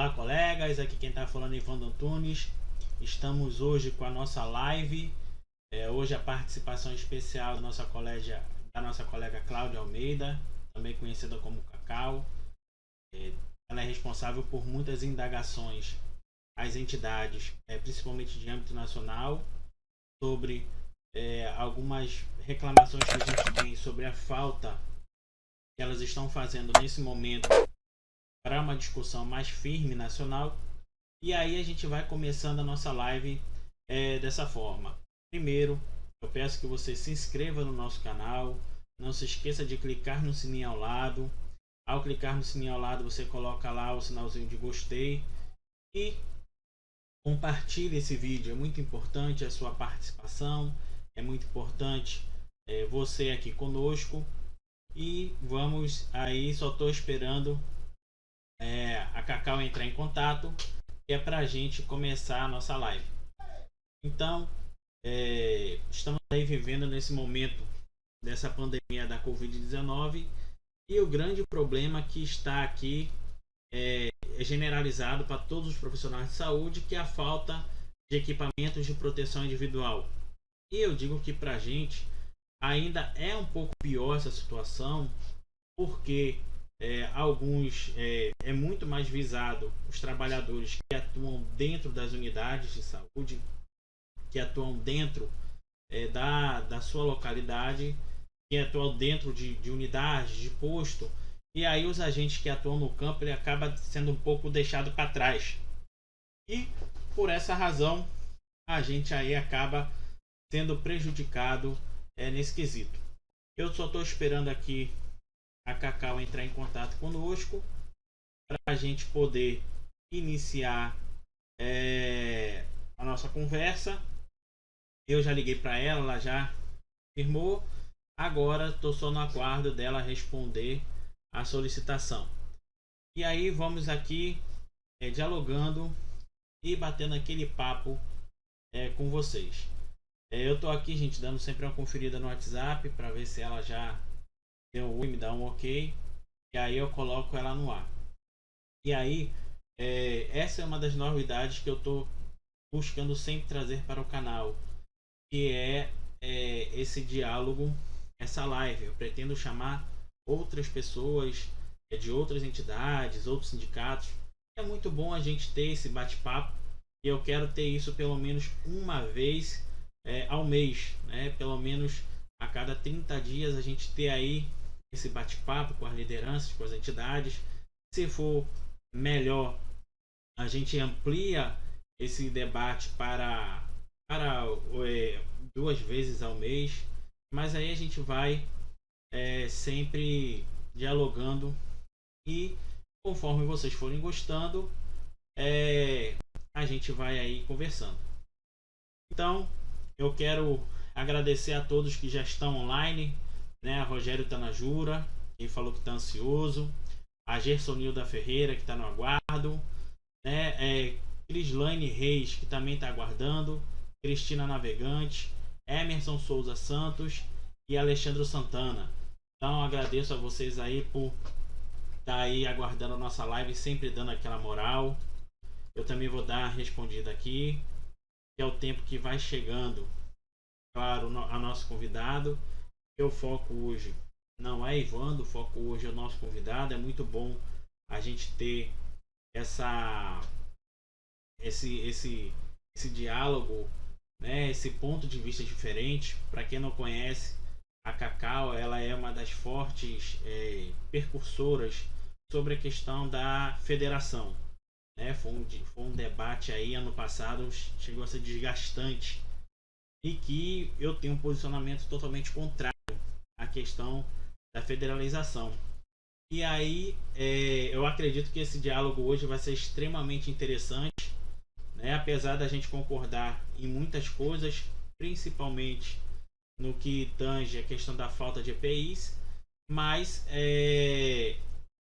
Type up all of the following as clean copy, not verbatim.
Olá, colegas, aqui quem está falando é Ivan Antunes. Estamos hoje com a nossa live. Hoje a participação especial da nossa colega Cláudia Almeida, também conhecida como Cacau. Ela é responsável por muitas indagações às entidades, principalmente de âmbito nacional, sobre algumas reclamações que a gente tem sobre a falta que elas estão fazendo nesse momento para uma discussão mais firme nacional. E aí a gente vai começando a nossa live dessa forma. Primeiro, eu peço que você se inscreva no nosso canal, não se esqueça de clicar no sininho ao lado. Ao clicar no sininho ao lado, você coloca lá o sinalzinho de gostei e compartilhe esse vídeo. É muito importante a sua participação, é muito importante você aqui conosco. E vamos aí, só estou esperando a Cacau entrar em contato, que é para a gente começar a nossa live. Então, estamos aí vivendo nesse momento dessa pandemia da Covid-19 e o grande problema que está aqui é generalizado para todos os profissionais de saúde, que é a falta de equipamentos de proteção individual. E eu digo que para a gente ainda é um pouco pior essa situação, porque é muito mais visado os trabalhadores que atuam dentro das unidades de saúde, que atuam dentro da sua localidade, que atuam dentro de unidades, de posto, e aí os agentes que atuam no campo ele acaba sendo um pouco deixado para trás. E por essa razão a gente aí acaba sendo prejudicado nesse quesito. Eu só estou esperando aqui a Cacau entrar em contato conosco para a gente poder iniciar a nossa conversa. Eu já liguei para ela, ela já firmou. Agora estou só no aguardo dela responder a solicitação. E aí vamos aqui dialogando e batendo aquele papo com vocês. Eu estou aqui, gente, dando sempre uma conferida no WhatsApp para ver se ela já me dá um ok, e aí eu coloco ela no ar. E aí essa é uma das novidades que eu estou buscando sempre trazer para o canal, que é esse diálogo, essa live. Eu pretendo chamar outras pessoas de outras entidades, outros sindicatos. É muito bom a gente ter esse bate-papo, e eu quero ter isso pelo menos uma vez ao mês, né? Pelo menos a cada 30 dias a gente ter aí esse bate-papo com as lideranças, com as entidades. Se for melhor, a gente amplia esse debate para 2 vezes ao mês, mas aí a gente vai sempre dialogando, e conforme vocês forem gostando, a gente vai aí conversando. Então, eu quero agradecer a todos que já estão online, né? A Rogério Tanajura, que falou que está ansioso, a Gersonilda Ferreira, que está no aguardo, né? Crislaine Reis, que também está aguardando, Cristina Navegante, Emerson Souza Santos e Alexandre Santana. Então agradeço a vocês aí por estar aí aguardando a nossa live, sempre dando aquela moral. Eu também vou dar a respondida aqui, que é o tempo que vai chegando. Claro, a nosso convidado. O foco hoje não é Ivando, o foco hoje é o nosso convidado. É muito bom a gente ter esse diálogo, né? Esse ponto de vista diferente. Para quem não conhece, a Cacau, ela é uma das fortes percursoras sobre a questão da federação, né? Foi um debate aí ano passado, chegou a ser desgastante, e que eu tenho um posicionamento totalmente contrário à questão da federalização. E aí eu acredito que esse diálogo hoje vai ser extremamente interessante, né? Apesar da gente concordar em muitas coisas, principalmente no que tange a questão da falta de EPIs, mas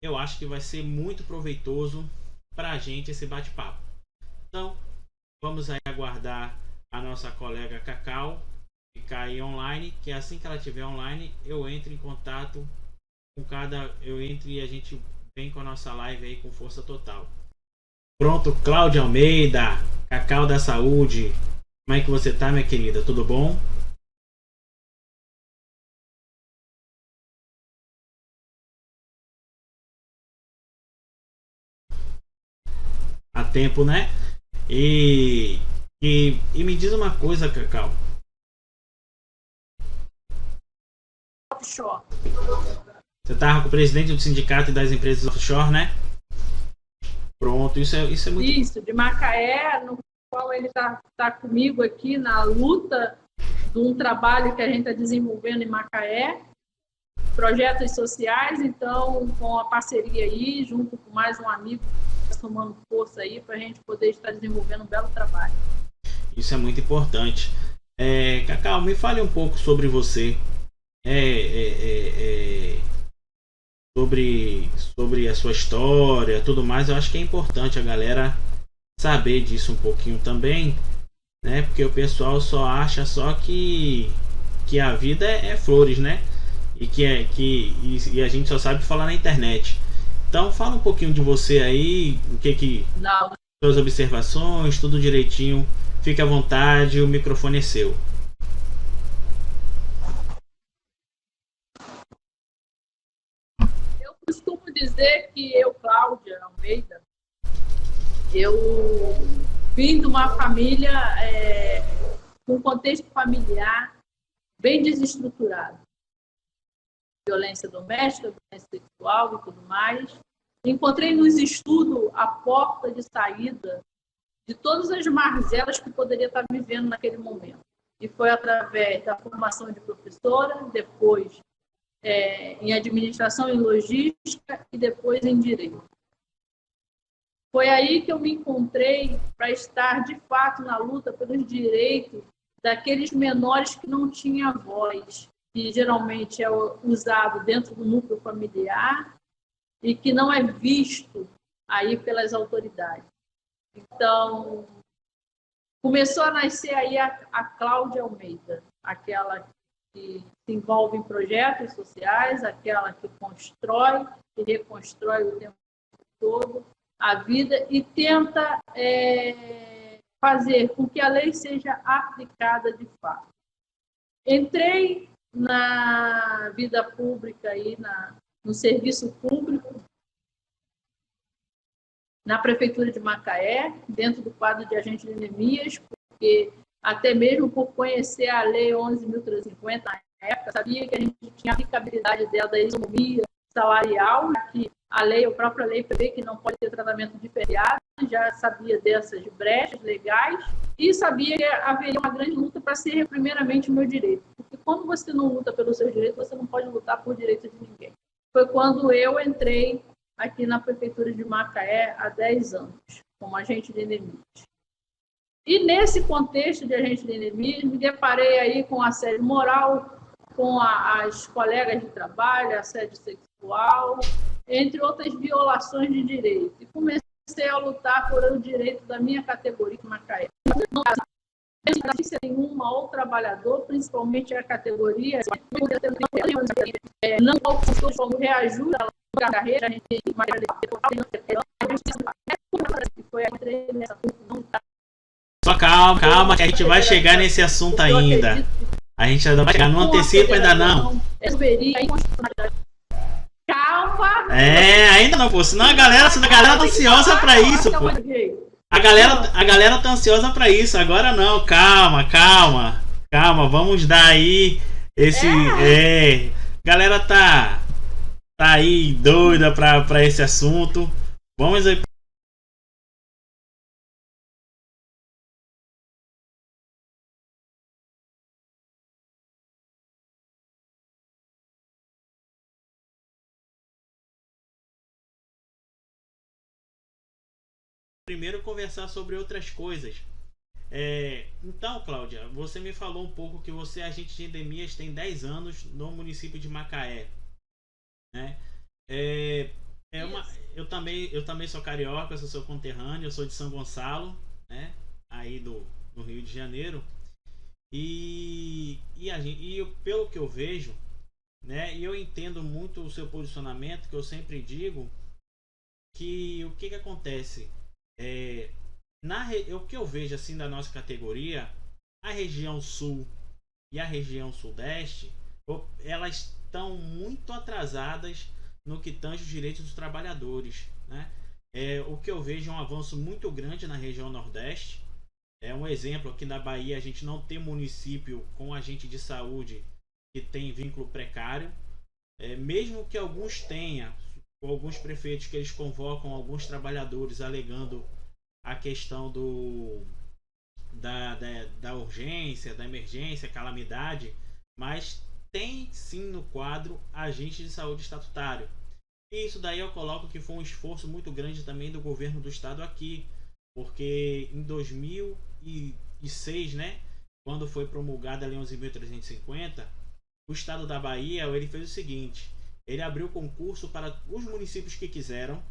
eu acho que vai ser muito proveitoso para a gente esse bate-papo. Então, vamos aí aguardar a nossa colega Cacau ficar aí online, que assim que ela estiver online, eu entro em contato e a gente vem com a nossa live aí com força total. Pronto, Cláudia Almeida, Cacau da Saúde. Como é que você tá, minha querida? Tudo bom? Há tempo, né? E, e me diz uma coisa, Cacau. Offshore. Você tava com o presidente do sindicato e das empresas offshore, né? Pronto, isso é muito. Isso, de Macaé, no qual ele tá comigo aqui na luta de um trabalho que a gente está desenvolvendo em Macaé, projetos sociais, então com a parceria aí, junto com mais um amigo, somando força aí para a gente poder estar desenvolvendo um belo trabalho. Isso é muito importante. Cacau, me fale um pouco sobre você. Sobre a sua história, tudo mais. Eu acho que é importante a galera saber disso um pouquinho também, né? Porque o pessoal só acha só que a vida é flores, né? E a gente só sabe falar na internet. Então fala um pouquinho de você aí, o que Não. suas observações, tudo direitinho. Fique à vontade, o microfone é seu. Eu costumo dizer que eu, Cláudia Almeida, eu vim de uma família com um contexto familiar bem desestruturado. Violência doméstica, violência sexual e tudo mais. Encontrei nos estudos a porta de saída de todas as marzelas que poderia estar vivendo naquele momento. E foi através da formação de professora, depois em administração e logística e depois em direito. Foi aí que eu me encontrei para estar, de fato, na luta pelos direitos daqueles menores que não tinham voz, que geralmente é usado dentro do núcleo familiar e que não é visto aí pelas autoridades. Então, começou a nascer aí a Cláudia Almeida, aquela que se envolve em projetos sociais, aquela que constrói e reconstrói o tempo todo a vida e tenta fazer com que a lei seja aplicada de fato. Entrei na vida pública, aí, no serviço público, na Prefeitura de Macaé, dentro do quadro de agente de Neemias, porque até mesmo por conhecer a Lei 11.350 na época, sabia que a gente tinha a aplicabilidade dela da isonomia salarial, que a própria lei prevê que não pode ter tratamento diferenciado, já sabia dessas brechas legais e sabia que haveria uma grande luta para ser primeiramente o meu direito. Porque quando você não luta pelos seus direitos, você não pode lutar por direitos de ninguém. Foi quando eu entrei aqui na Prefeitura de Macaé há 10 anos, como agente de Neemias. E nesse contexto de agente de Neemias, me deparei aí com assédio moral, com as colegas de trabalho, assédio sexual, entre outras violações de direito. E comecei a lutar por o direito da minha categoria em Macaé. Não tem nenhuma ou trabalhador, principalmente a categoria, não como reajuste a carreira, a gente foi nessa. Só calma, que a gente vai chegar nesse assunto ainda. A gente ainda vai chegar, não antecipa ainda não. Calma. Ainda não, pô. Senão a galera tá ansiosa pra isso, pô. A galera tá ansiosa pra isso. Agora não, calma. Vamos dar aí esse. Galera tá aí doida pra esse assunto. Vamos aí. Primeiro conversar sobre outras coisas. Então, Cláudia, você me falou um pouco que você é agente de endemias, tem 10 anos no município de Macaé, né? Eu também sou carioca, eu sou seu conterrâneo, eu sou de São Gonçalo, né? Aí no Rio de Janeiro. Pelo que eu vejo, né? E eu entendo muito o seu posicionamento, que eu sempre digo que o que acontece? o que eu vejo assim da nossa categoria, a região sul e a região sudeste, elas estão muito atrasadas no que tange os direitos dos trabalhadores, né? O que eu vejo é um avanço muito grande na região nordeste. Um exemplo, aqui na Bahia a gente não tem município com agente de saúde que tem vínculo precário, mesmo que alguns tenham, alguns prefeitos que eles convocam alguns trabalhadores alegando a questão da urgência, da emergência, calamidade, mas tem sim no quadro agente de saúde estatutário. E isso daí eu coloco que foi um esforço muito grande também do governo do estado aqui, porque em 2006, né, quando foi promulgada a Lei 11.350, o estado da Bahia ele fez o seguinte: ele abriu concurso para os municípios que quiseram,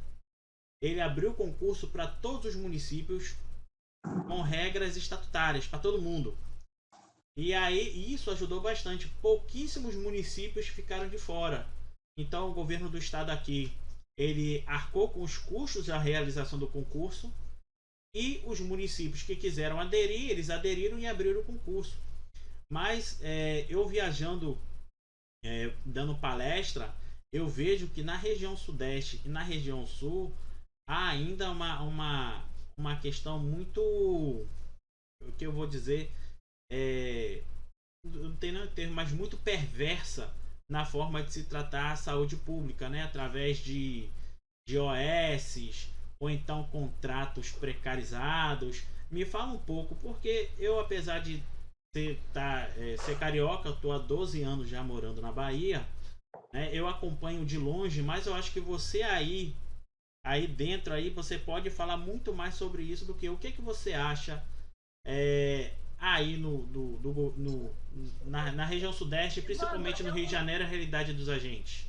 ele abriu concurso para todos os municípios com regras estatutárias para todo mundo. E aí isso ajudou bastante. Pouquíssimos municípios ficaram de fora. Então o governo do estado aqui, ele arcou com os custos da realização do concurso, e os municípios que quiseram aderir, eles aderiram e abriram o concurso. Mas eu viajando, dando palestra, eu vejo que na região sudeste e na região sul há ainda uma questão muito, o que eu vou dizer, não tem nenhum termo, mas muito perversa na forma de se tratar a saúde pública, né? Através de OS, ou então contratos precarizados. Me fala um pouco, porque eu, apesar de ser carioca, eu estou há 12 anos já morando na Bahia, né? Eu acompanho de longe, mas eu acho que você aí dentro, aí você pode falar muito mais sobre isso do que o que você acha aí na região sudeste, principalmente no Rio de Janeiro, a realidade dos agentes.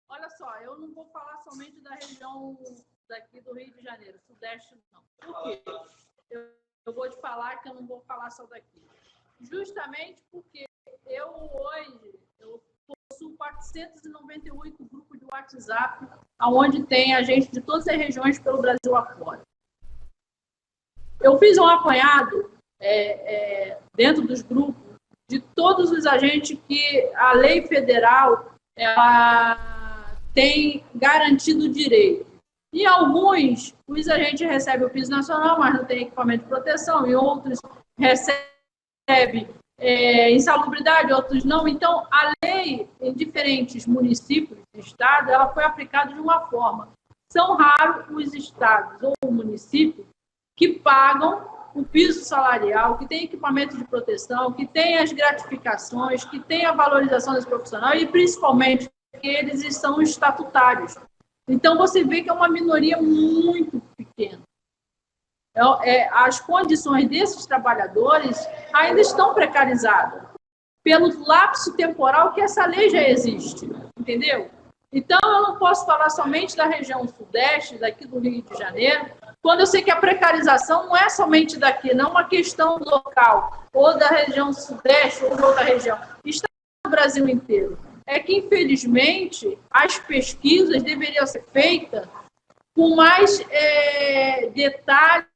Olha só, eu não vou falar somente da região daqui do Rio de Janeiro, sudeste não. Por quê? Eu vou te falar que eu não vou falar só daqui. Justamente porque eu possuo 498 grupos de WhatsApp, onde tem agente de todas as regiões pelo Brasil afora. Eu fiz um apanhado dentro dos grupos de todos os agentes que a lei federal tem garantido o direito. E alguns, os agentes recebem o piso nacional, mas não tem equipamento de proteção, e outros recebem insalubridade, outros não. Então, a lei em diferentes municípios do estado, ela foi aplicada de uma forma. São raros os estados ou municípios que pagam o piso salarial, que tem equipamento de proteção, que tem as gratificações, que tem a valorização desse profissional, e principalmente que eles são estatutários. Então, você vê que é uma minoria muito pequena. As condições desses trabalhadores ainda estão precarizadas pelo lapso temporal que essa lei já existe, entendeu? Então, eu não posso falar somente da região sudeste, daqui do Rio de Janeiro, quando eu sei que a precarização não é somente daqui, não é uma questão local, ou da região sudeste, ou de outra região. Está no Brasil inteiro. É que, infelizmente, as pesquisas deveriam ser feitas com mais detalhes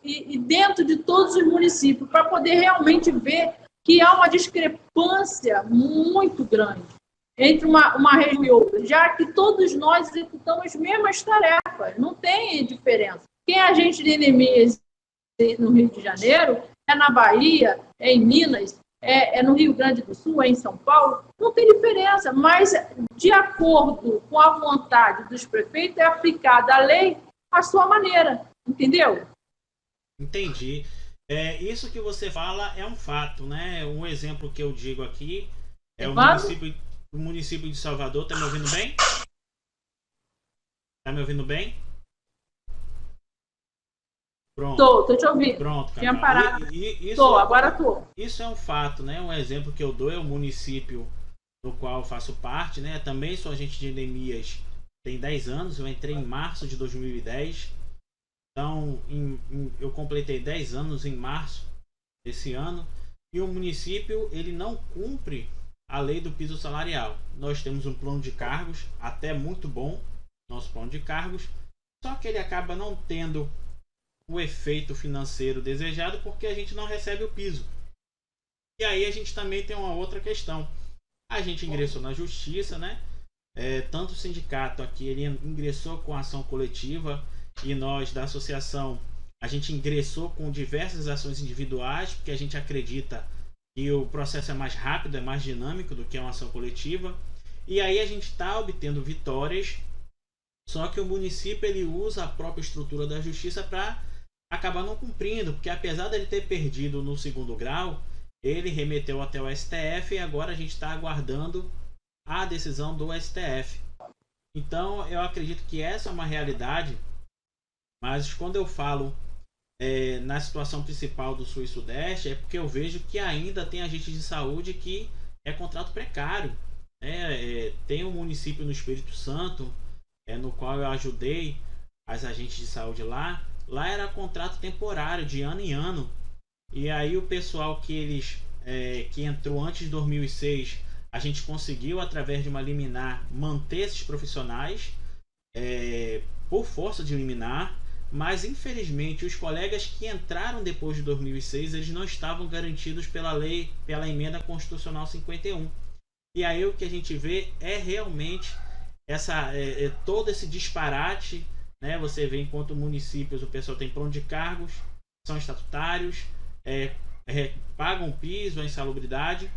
e dentro de todos os municípios, para poder realmente ver que há uma discrepância muito grande entre uma região e outra, já que todos nós executamos as mesmas tarefas, não tem diferença. Quem é agente de Neemias no Rio de Janeiro, na Bahia, em Minas, no Rio Grande do Sul, em São Paulo, não tem diferença, mas de acordo com a vontade dos prefeitos, é aplicada a lei à sua maneira, entendeu? Entendi. Isso que você fala é um fato, né? Um exemplo que eu digo aqui é o município de Salvador. Tá me ouvindo bem? Tá me ouvindo bem? Pronto. Tô te ouvindo. Pronto, Cacau. Tinha parado. Agora tô. Isso é um fato, né? Um exemplo que eu dou é o município do qual eu faço parte, né? Também sou agente de Neemias, tem 10 anos. Eu entrei em março de 2010. Então, eu completei 10 anos em março desse ano. E o município, ele não cumpre a lei do piso salarial. Nós temos um plano de cargos, até muito bom, nosso plano de cargos, só que ele acaba não tendo o efeito financeiro desejado porque a gente não recebe o piso. E aí a gente também tem uma outra questão. A gente ingressou na justiça, né? Tanto o sindicato aqui, ele ingressou com ação coletiva, e nós da associação, a gente ingressou com diversas ações individuais, porque a gente acredita que o processo é mais rápido, é mais dinâmico do que uma ação coletiva. E aí a gente está obtendo vitórias, só que o município ele usa a própria estrutura da justiça para acabar não cumprindo, porque apesar dele ter perdido no segundo grau, ele remeteu até o STF e agora a gente está aguardando a decisão do STF. Então eu acredito que essa é uma realidade, mas quando eu falo na situação principal do Sul e Sudeste, é porque eu vejo que ainda tem agente de saúde que é contrato precário. Tem um município no Espírito Santo, no qual eu ajudei as agentes de saúde lá era contrato temporário de ano em ano. E aí o pessoal que entrou antes de 2006, a gente conseguiu, através de uma liminar, manter esses profissionais por força de liminar, mas infelizmente os colegas que entraram depois de 2006, eles não estavam garantidos pela emenda constitucional 51. E aí o que a gente vê é realmente todo esse disparate, né? Você vê, enquanto municípios o pessoal tem plano de cargos, são estatutários, pagam piso, a insalubridade.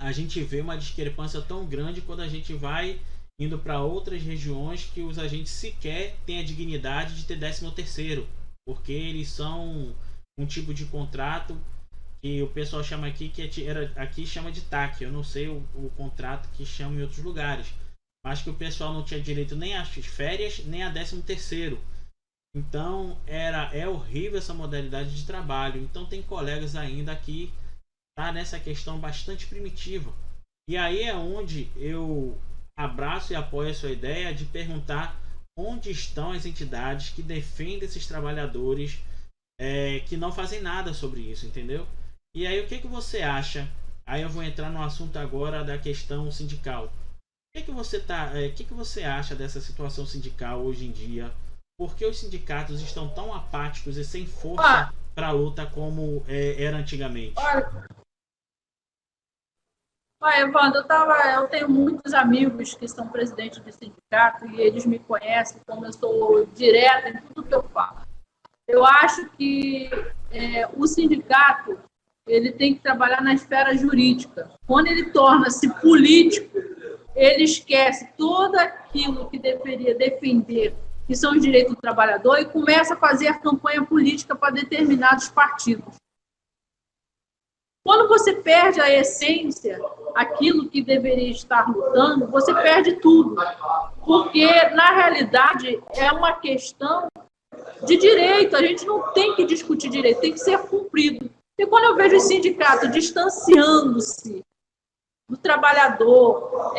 A gente vê uma discrepância tão grande quando a gente vai indo para outras regiões que os agentes sequer têm a dignidade de ter 13º, porque eles são um tipo de contrato que o pessoal chama aqui, aqui chama de TAC. Eu não sei o contrato que chama em outros lugares, mas que o pessoal não tinha direito nem às férias, nem a 13º. Então é horrível essa modalidade de trabalho. Então tem colegas ainda que tá nessa questão bastante primitiva. E aí é onde eu abraço e apoio a sua ideia de perguntar onde estão as entidades que defendem esses trabalhadores que não fazem nada sobre isso, entendeu? E aí o que você acha? Aí eu vou entrar no assunto agora da questão sindical. O que você acha dessa situação sindical hoje em dia? Por que os sindicatos estão tão apáticos e sem força para a luta como era antigamente? Evandro, eu tenho muitos amigos que são presidentes de sindicato e eles me conhecem como eu sou direta em tudo que eu falo. Eu acho que o sindicato ele tem que trabalhar na esfera jurídica. Quando ele torna-se político, ele esquece tudo aquilo que deveria defender, que são os direitos do trabalhador, e começa a fazer a campanha política para determinados partidos. Quando você perde a essência, aquilo que deveria estar lutando, você perde tudo. Porque, na realidade, é uma questão de direito. A gente não tem que discutir direito, tem que ser cumprido. E quando eu vejo o sindicato distanciando-se do trabalhador,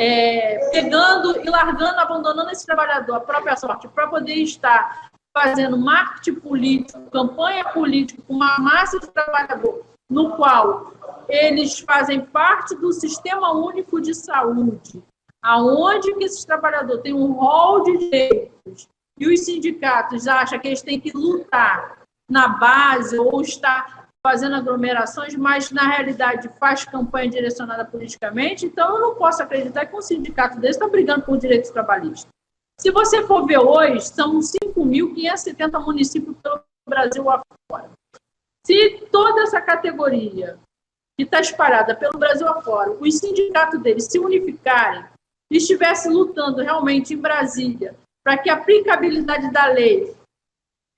pegando e largando, abandonando esse trabalhador, a própria sorte, para poder estar fazendo marketing político, campanha política com uma massa de trabalhador, no qual eles fazem parte do Sistema Único de Saúde, aonde que esses trabalhadores têm um rol de direitos, e os sindicatos acham que eles têm que lutar na base ou estar fazendo aglomerações, mas na realidade faz campanha direcionada politicamente. Então eu não posso acreditar que um sindicato desse está brigando por direitos trabalhistas. Se você for ver hoje, são 5.570 municípios pelo Brasil afora. Se toda essa categoria que está espalhada pelo Brasil afora, os sindicatos deles se unificarem e estivessem lutando realmente em Brasília para que a aplicabilidade da lei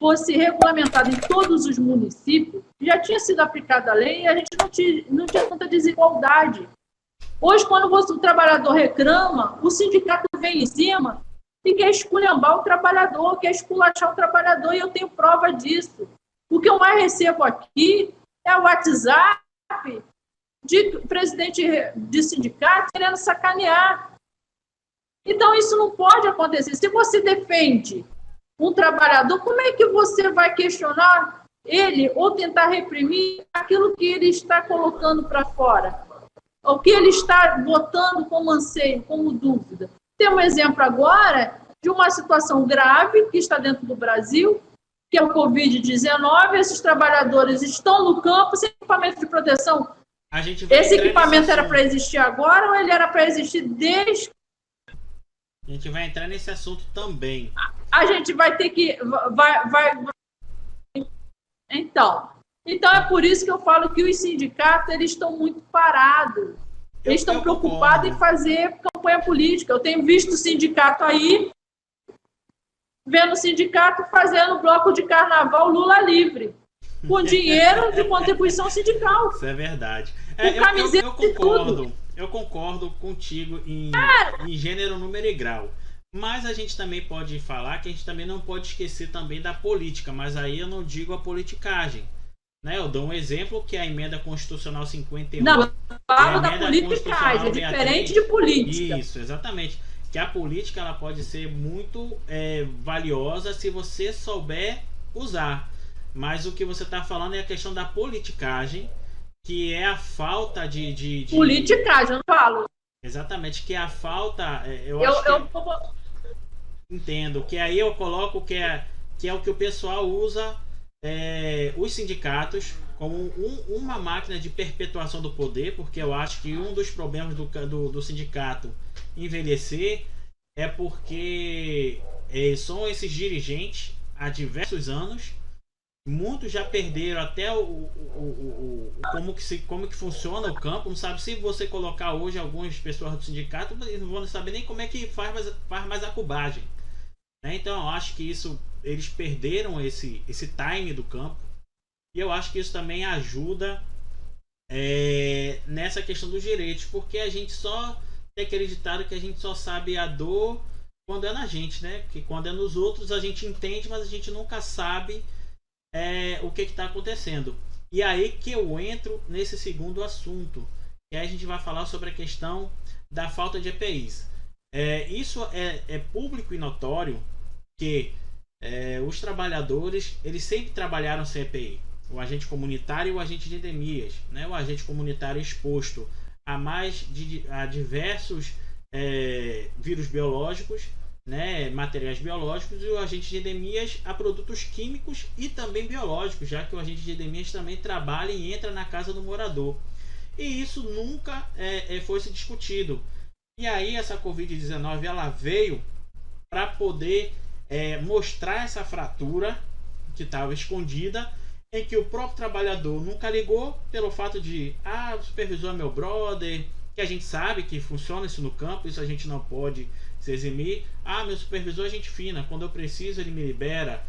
fosse regulamentada em todos os municípios, já tinha sido aplicada a lei e a gente não tinha tanta desigualdade. Hoje, quando o trabalhador reclama, o sindicato vem em cima e quer esculhambar o trabalhador, quer esculachar o trabalhador, e eu tenho prova disso. O que eu mais recebo aqui é o WhatsApp de presidente de sindicato querendo sacanear. Então, isso não pode acontecer. Se você defende um trabalhador, como é que você vai questionar ele ou tentar reprimir aquilo que ele está colocando para fora? O que ele está botando como anseio, como dúvida? Tem um exemplo agora de uma situação grave que está dentro do Brasil, que é o Covid-19. Esses trabalhadores estão no campo sem equipamento de proteção. Esse equipamento era para existir agora ou ele era para existir desde... A gente vai entrar nesse assunto também. A gente vai ter que... Então é por isso que eu falo que os sindicatos eles estão muito parados. Eles estão preocupados em fazer campanha política. Eu tenho visto o sindicato aí, vendo o sindicato fazendo bloco de carnaval Lula livre, com dinheiro de contribuição sindical. Isso é verdade. Eu concordo contigo em gênero, número e grau. Mas a gente também pode falar que a gente também não pode esquecer também da política, mas aí eu não digo a politicagem. Né? Eu dou um exemplo que é a emenda constitucional 51. Não, eu falo da politicagem, é diferente de política. Isso, exatamente. Que a política ela pode ser muito valiosa se você souber usar. Mas o que você está falando é a questão da politicagem, que é a falta de... Politicagem, eu falo. Exatamente, que é a falta... Entendo, que aí eu coloco que é o que o pessoal usa, os sindicatos, como uma máquina de perpetuação do poder, porque eu acho que um dos problemas do sindicato envelhecer é porque são esses dirigentes há diversos anos. Muitos já perderam até como que funciona o campo. Não sabe, se você colocar hoje algumas pessoas do sindicato, eles não vão saber nem como é que faz mais a cubagem, né? Então eu acho que eles perderam esse time do campo, e eu acho que isso também ajuda nessa questão dos direitos, porque a gente só tem aquele ditado que a gente só sabe a dor quando é na gente, né? Porque quando é nos outros a gente entende, mas a gente nunca sabe o que está acontecendo. E aí que eu entro nesse segundo assunto, que aí a gente vai falar sobre a questão da falta de EPIs. Isso é público e notório que os trabalhadores eles sempre trabalharam sem EPI. O agente comunitário e o agente de endemias, né? O agente comunitário exposto a diversos vírus biológicos, né, materiais biológicos, e o agente de endemias a produtos químicos e também biológicos, já que o agente de endemias também trabalha e entra na casa do morador. E isso nunca foi se discutido. E aí essa Covid-19 ela veio para poder mostrar essa fratura que estava escondida, em que o próprio trabalhador nunca ligou pelo fato de o supervisor é meu brother, que a gente sabe que funciona isso no campo, isso a gente não pode se eximir. Meu supervisor é gente fina, quando eu preciso ele me libera.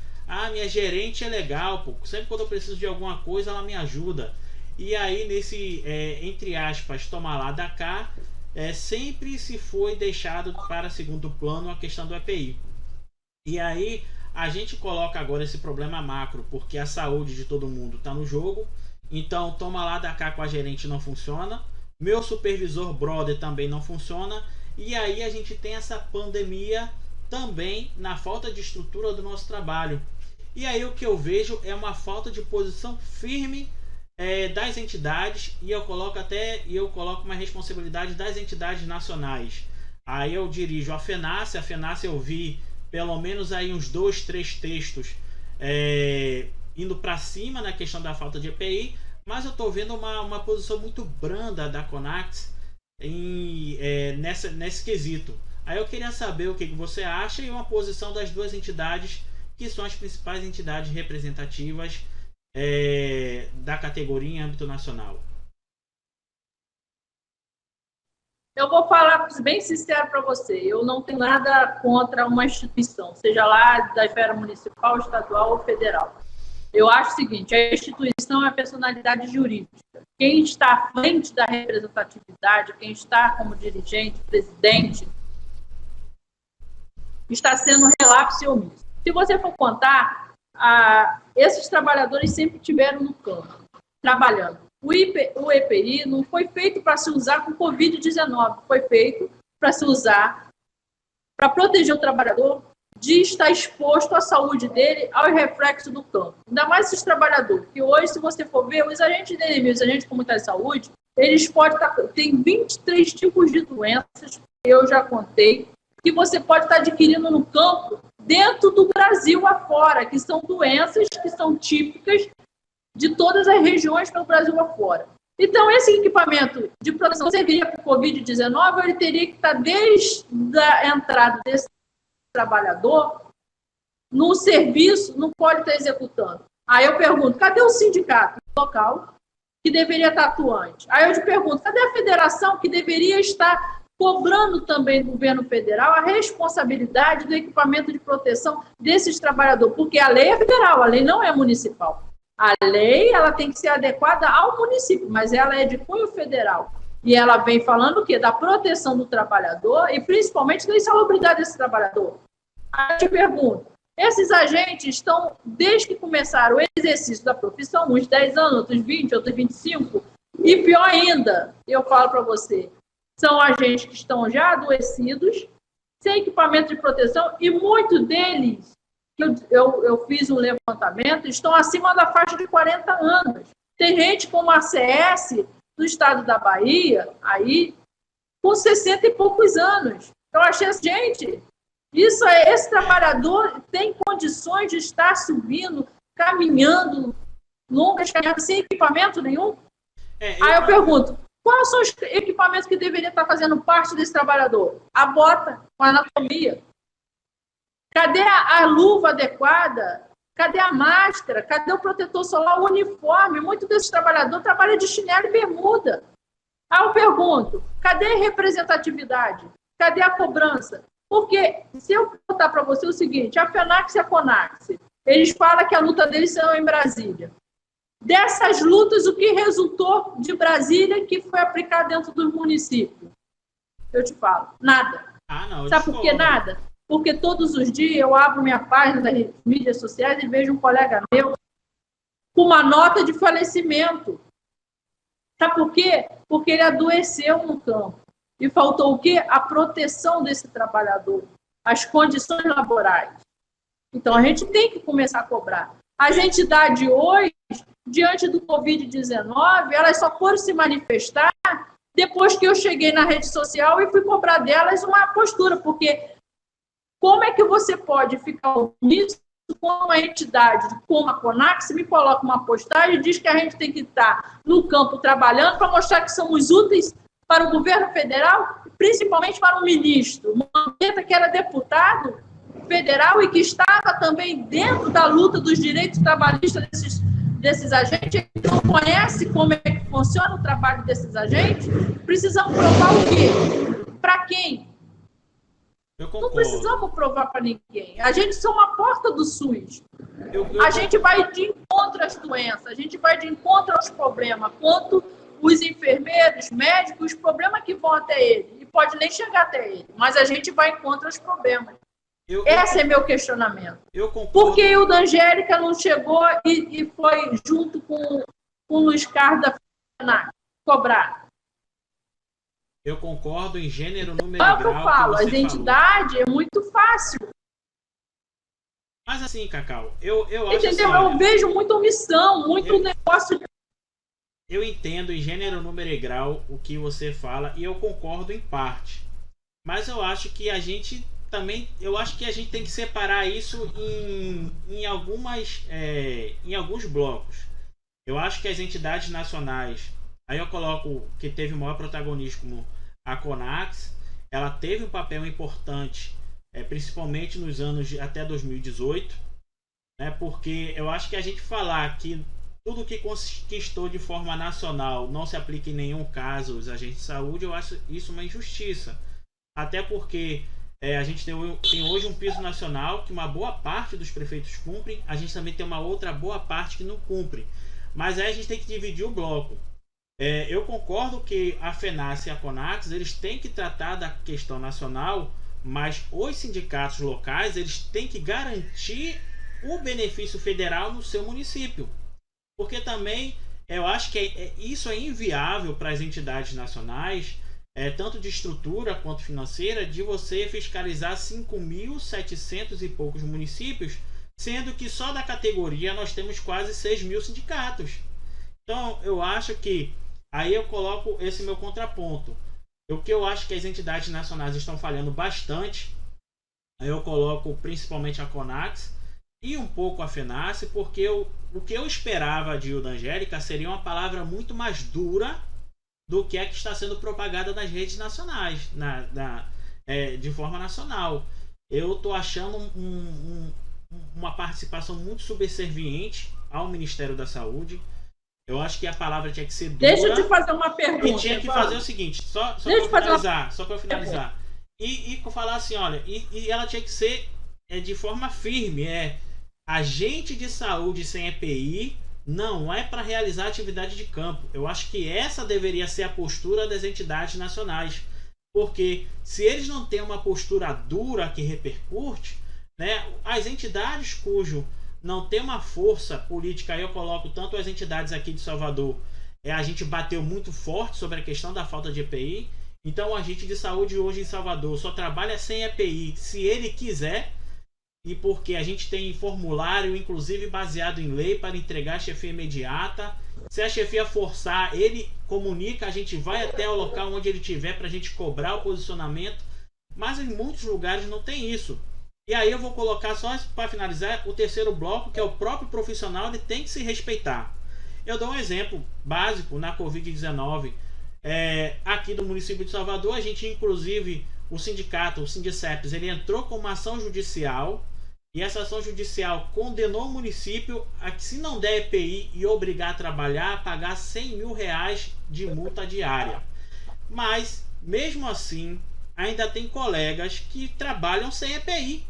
Minha gerente é legal, pô, sempre quando eu preciso de alguma coisa ela me ajuda. E aí nesse, entre aspas, toma lá da cá, sempre se foi deixado para segundo plano a questão do EPI. E aí a gente coloca agora esse problema macro, porque a saúde de todo mundo está no jogo. Então toma lá da cá com a gerente não funciona, meu supervisor brother também não funciona. E aí a gente tem essa pandemia também na falta de estrutura do nosso trabalho. E aí o que eu vejo é uma falta de posição firme das entidades, e eu coloco uma responsabilidade das entidades nacionais. Aí eu dirijo a FENACE. A FENACE eu vi pelo menos aí uns 2, 3 textos indo para cima na questão da falta de EPI, mas eu estou vendo uma posição muito branda da CONAX nesse quesito. Aí eu queria saber o que você acha e uma posição das duas entidades que são as principais entidades representativas da categoria em âmbito nacional. Eu vou falar bem sincero para você, eu não tenho nada contra uma instituição, seja lá da esfera municipal, estadual ou federal. Eu acho o seguinte, a instituição é a personalidade jurídica. Quem está à frente da representatividade, quem está como dirigente, presidente, está sendo relapso e omisso. Se você for contar, esses trabalhadores sempre estiveram no campo, trabalhando. O EPI não foi feito para se usar com Covid-19, foi feito para se usar para proteger o trabalhador de estar exposto à saúde dele ao reflexo do campo. Ainda mais esses trabalhadores, que hoje, se você for ver, os agentes de endemia, os agentes comunitários de saúde, eles podem tem 23 tipos de doenças, eu já contei, que você pode estar adquirindo no campo dentro do Brasil afora, que são doenças que são típicas de todas as regiões pelo Brasil afora. Então, esse equipamento de proteção serviria para o Covid-19, ou ele teria que estar desde a entrada desse trabalhador no serviço, não pode estar executando. Aí eu pergunto, cadê o sindicato local que deveria estar atuante? Aí eu te pergunto, cadê a federação que deveria estar cobrando também do governo federal a responsabilidade do equipamento de proteção desses trabalhadores? Porque a lei é federal, a lei não é municipal. A lei ela tem que ser adequada ao município, mas ela é de cunho federal. E ela vem falando o quê? Da proteção do trabalhador e principalmente da insalubridade desse trabalhador. Aí eu te pergunto, esses agentes estão, desde que começaram o exercício da profissão, uns 10 anos, outros 20, outros 25, e pior ainda, eu falo para você, são agentes que estão já adoecidos, sem equipamento de proteção, e muitos deles, eu fiz um levantamento, estão acima da faixa de 40 anos. Tem gente como a CS do estado da Bahia, aí, com 60 e poucos anos. Eu achei assim, gente, esse trabalhador tem condições de estar subindo, caminhando, longas caminhadas, sem equipamento nenhum? Aí eu pergunto, quais são os equipamentos que deveriam estar fazendo parte desse trabalhador? A bota, com a anatomia. Cadê a luva adequada? Cadê a máscara? Cadê o protetor solar, o uniforme? Muitos desses trabalhadores trabalham de chinelo e bermuda. Aí eu pergunto, cadê a representatividade? Cadê a cobrança? Porque, se eu contar para você o seguinte, a FENAX e a CONAX, eles falam que a luta deles são em Brasília. Dessas lutas, o que resultou de Brasília que foi aplicado dentro dos municípios? Eu te falo, nada. Sabe por que nada? Porque todos os dias eu abro minha página das mídias sociais e vejo um colega meu com uma nota de falecimento. Sabe por quê? Porque ele adoeceu no campo. E faltou o quê? A proteção desse trabalhador, as condições laborais. Então, a gente tem que começar a cobrar. As entidades hoje, diante do Covid-19, elas só foram se manifestar depois que eu cheguei na rede social e fui cobrar delas uma postura, porque como é que você pode ficar nisso com uma entidade como a CONAX me coloca uma postagem e diz que a gente tem que estar no campo trabalhando para mostrar que somos úteis para o governo federal, principalmente para o ministro Mandetta, que era deputado federal e que estava também dentro da luta dos direitos trabalhistas desses agentes, ele não conhece como é que funciona o trabalho desses agentes. Precisamos provar o quê? Para quem? Não precisamos provar para ninguém. A gente só uma porta do SUS. A gente vai de encontro às doenças, a gente vai de encontro aos problemas, quanto os enfermeiros, médicos, os problemas que vão até ele. E pode nem chegar até ele, mas a gente vai contra os problemas. Esse é meu questionamento. Por que o da Angélica não chegou e foi junto com o Luiz Carlos da FENAC cobrar? Eu concordo em gênero, número e grau. Eu falo, a identidade é muito fácil. Mas assim, Cacau, eu acho entendeu? Assim, eu vejo muita omissão, muito negócio. Eu entendo em gênero, número e grau o que você fala e eu concordo em parte. Mas eu acho que a gente também, tem que separar isso em alguns blocos. Eu acho que as entidades nacionais, aí eu coloco que teve o maior protagonismo a CONAX, ela teve um papel importante, principalmente nos anos até 2018, né, porque eu acho que a gente falar que tudo que conquistou de forma nacional não se aplica em nenhum caso os agentes de saúde, eu acho isso uma injustiça. Até porque a gente tem hoje um piso nacional que uma boa parte dos prefeitos cumprem, a gente também tem uma outra boa parte que não cumpre. Mas aí a gente tem que dividir o bloco. Eu concordo que a FENAC e a CONAX eles têm que tratar da questão nacional, mas os sindicatos locais eles têm que garantir o benefício federal no seu município. Porque também eu acho que isso é inviável para as entidades nacionais, tanto de estrutura quanto financeira, de você fiscalizar 5.700 e poucos municípios, sendo que só da categoria nós temos quase 6.000 sindicatos. Então eu acho que aí eu coloco esse meu contraponto. O que eu acho que as entidades nacionais estão falhando bastante, eu coloco principalmente a CONAX e um pouco a FENACE, porque o que eu esperava de Hilda Angélica seria uma palavra muito mais dura do que está sendo propagada nas redes nacionais, de forma nacional. Eu estou achando uma participação muito subserviente ao Ministério da Saúde. Eu acho que a palavra tinha que ser dura. Deixa eu te fazer uma pergunta. E tinha que fazer o seguinte, só para finalizar. E falar assim, olha, e ela tinha que ser de forma firme. Agente de saúde sem EPI não é para realizar atividade de campo. Eu acho que essa deveria ser a postura das entidades nacionais. Porque se eles não têm uma postura dura que repercute, né, as entidades cujo não tem uma força política, aí eu coloco tanto as entidades aqui de Salvador, a gente bateu muito forte sobre a questão da falta de EPI. Então o agente de saúde hoje em Salvador só trabalha sem EPI se ele quiser, e porque a gente tem formulário inclusive baseado em lei para entregar a chefia imediata. Se a chefia forçar, ele comunica, a gente vai até o local onde ele estiver para a gente cobrar o posicionamento, mas em muitos lugares não tem isso. E aí eu vou colocar só para finalizar o terceiro bloco, que é o próprio profissional, ele tem que se respeitar. Eu dou um exemplo básico na Covid-19. Aqui do município de Salvador, a gente inclusive, o sindicato, o Sindiceps, ele entrou com uma ação judicial, e essa ação judicial condenou o município a que, se não der EPI e obrigar a trabalhar, a pagar R$100 mil de multa diária. Mas, mesmo assim, ainda tem colegas que trabalham sem EPI.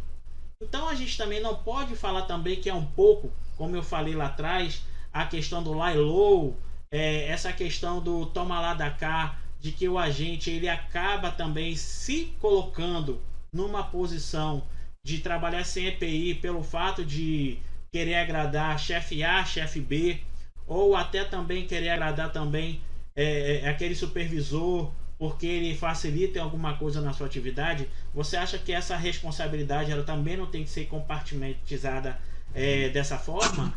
Então a gente também não pode falar também que é um pouco, como eu falei lá atrás, a questão do lie low, essa questão do toma lá da cá, de que o agente ele acaba também se colocando numa posição de trabalhar sem EPI pelo fato de querer agradar chefe A, chefe B, ou até também querer agradar também aquele supervisor, porque ele facilita alguma coisa na sua atividade. Você acha que essa responsabilidade ela também não tem que ser compartimentalizada dessa forma?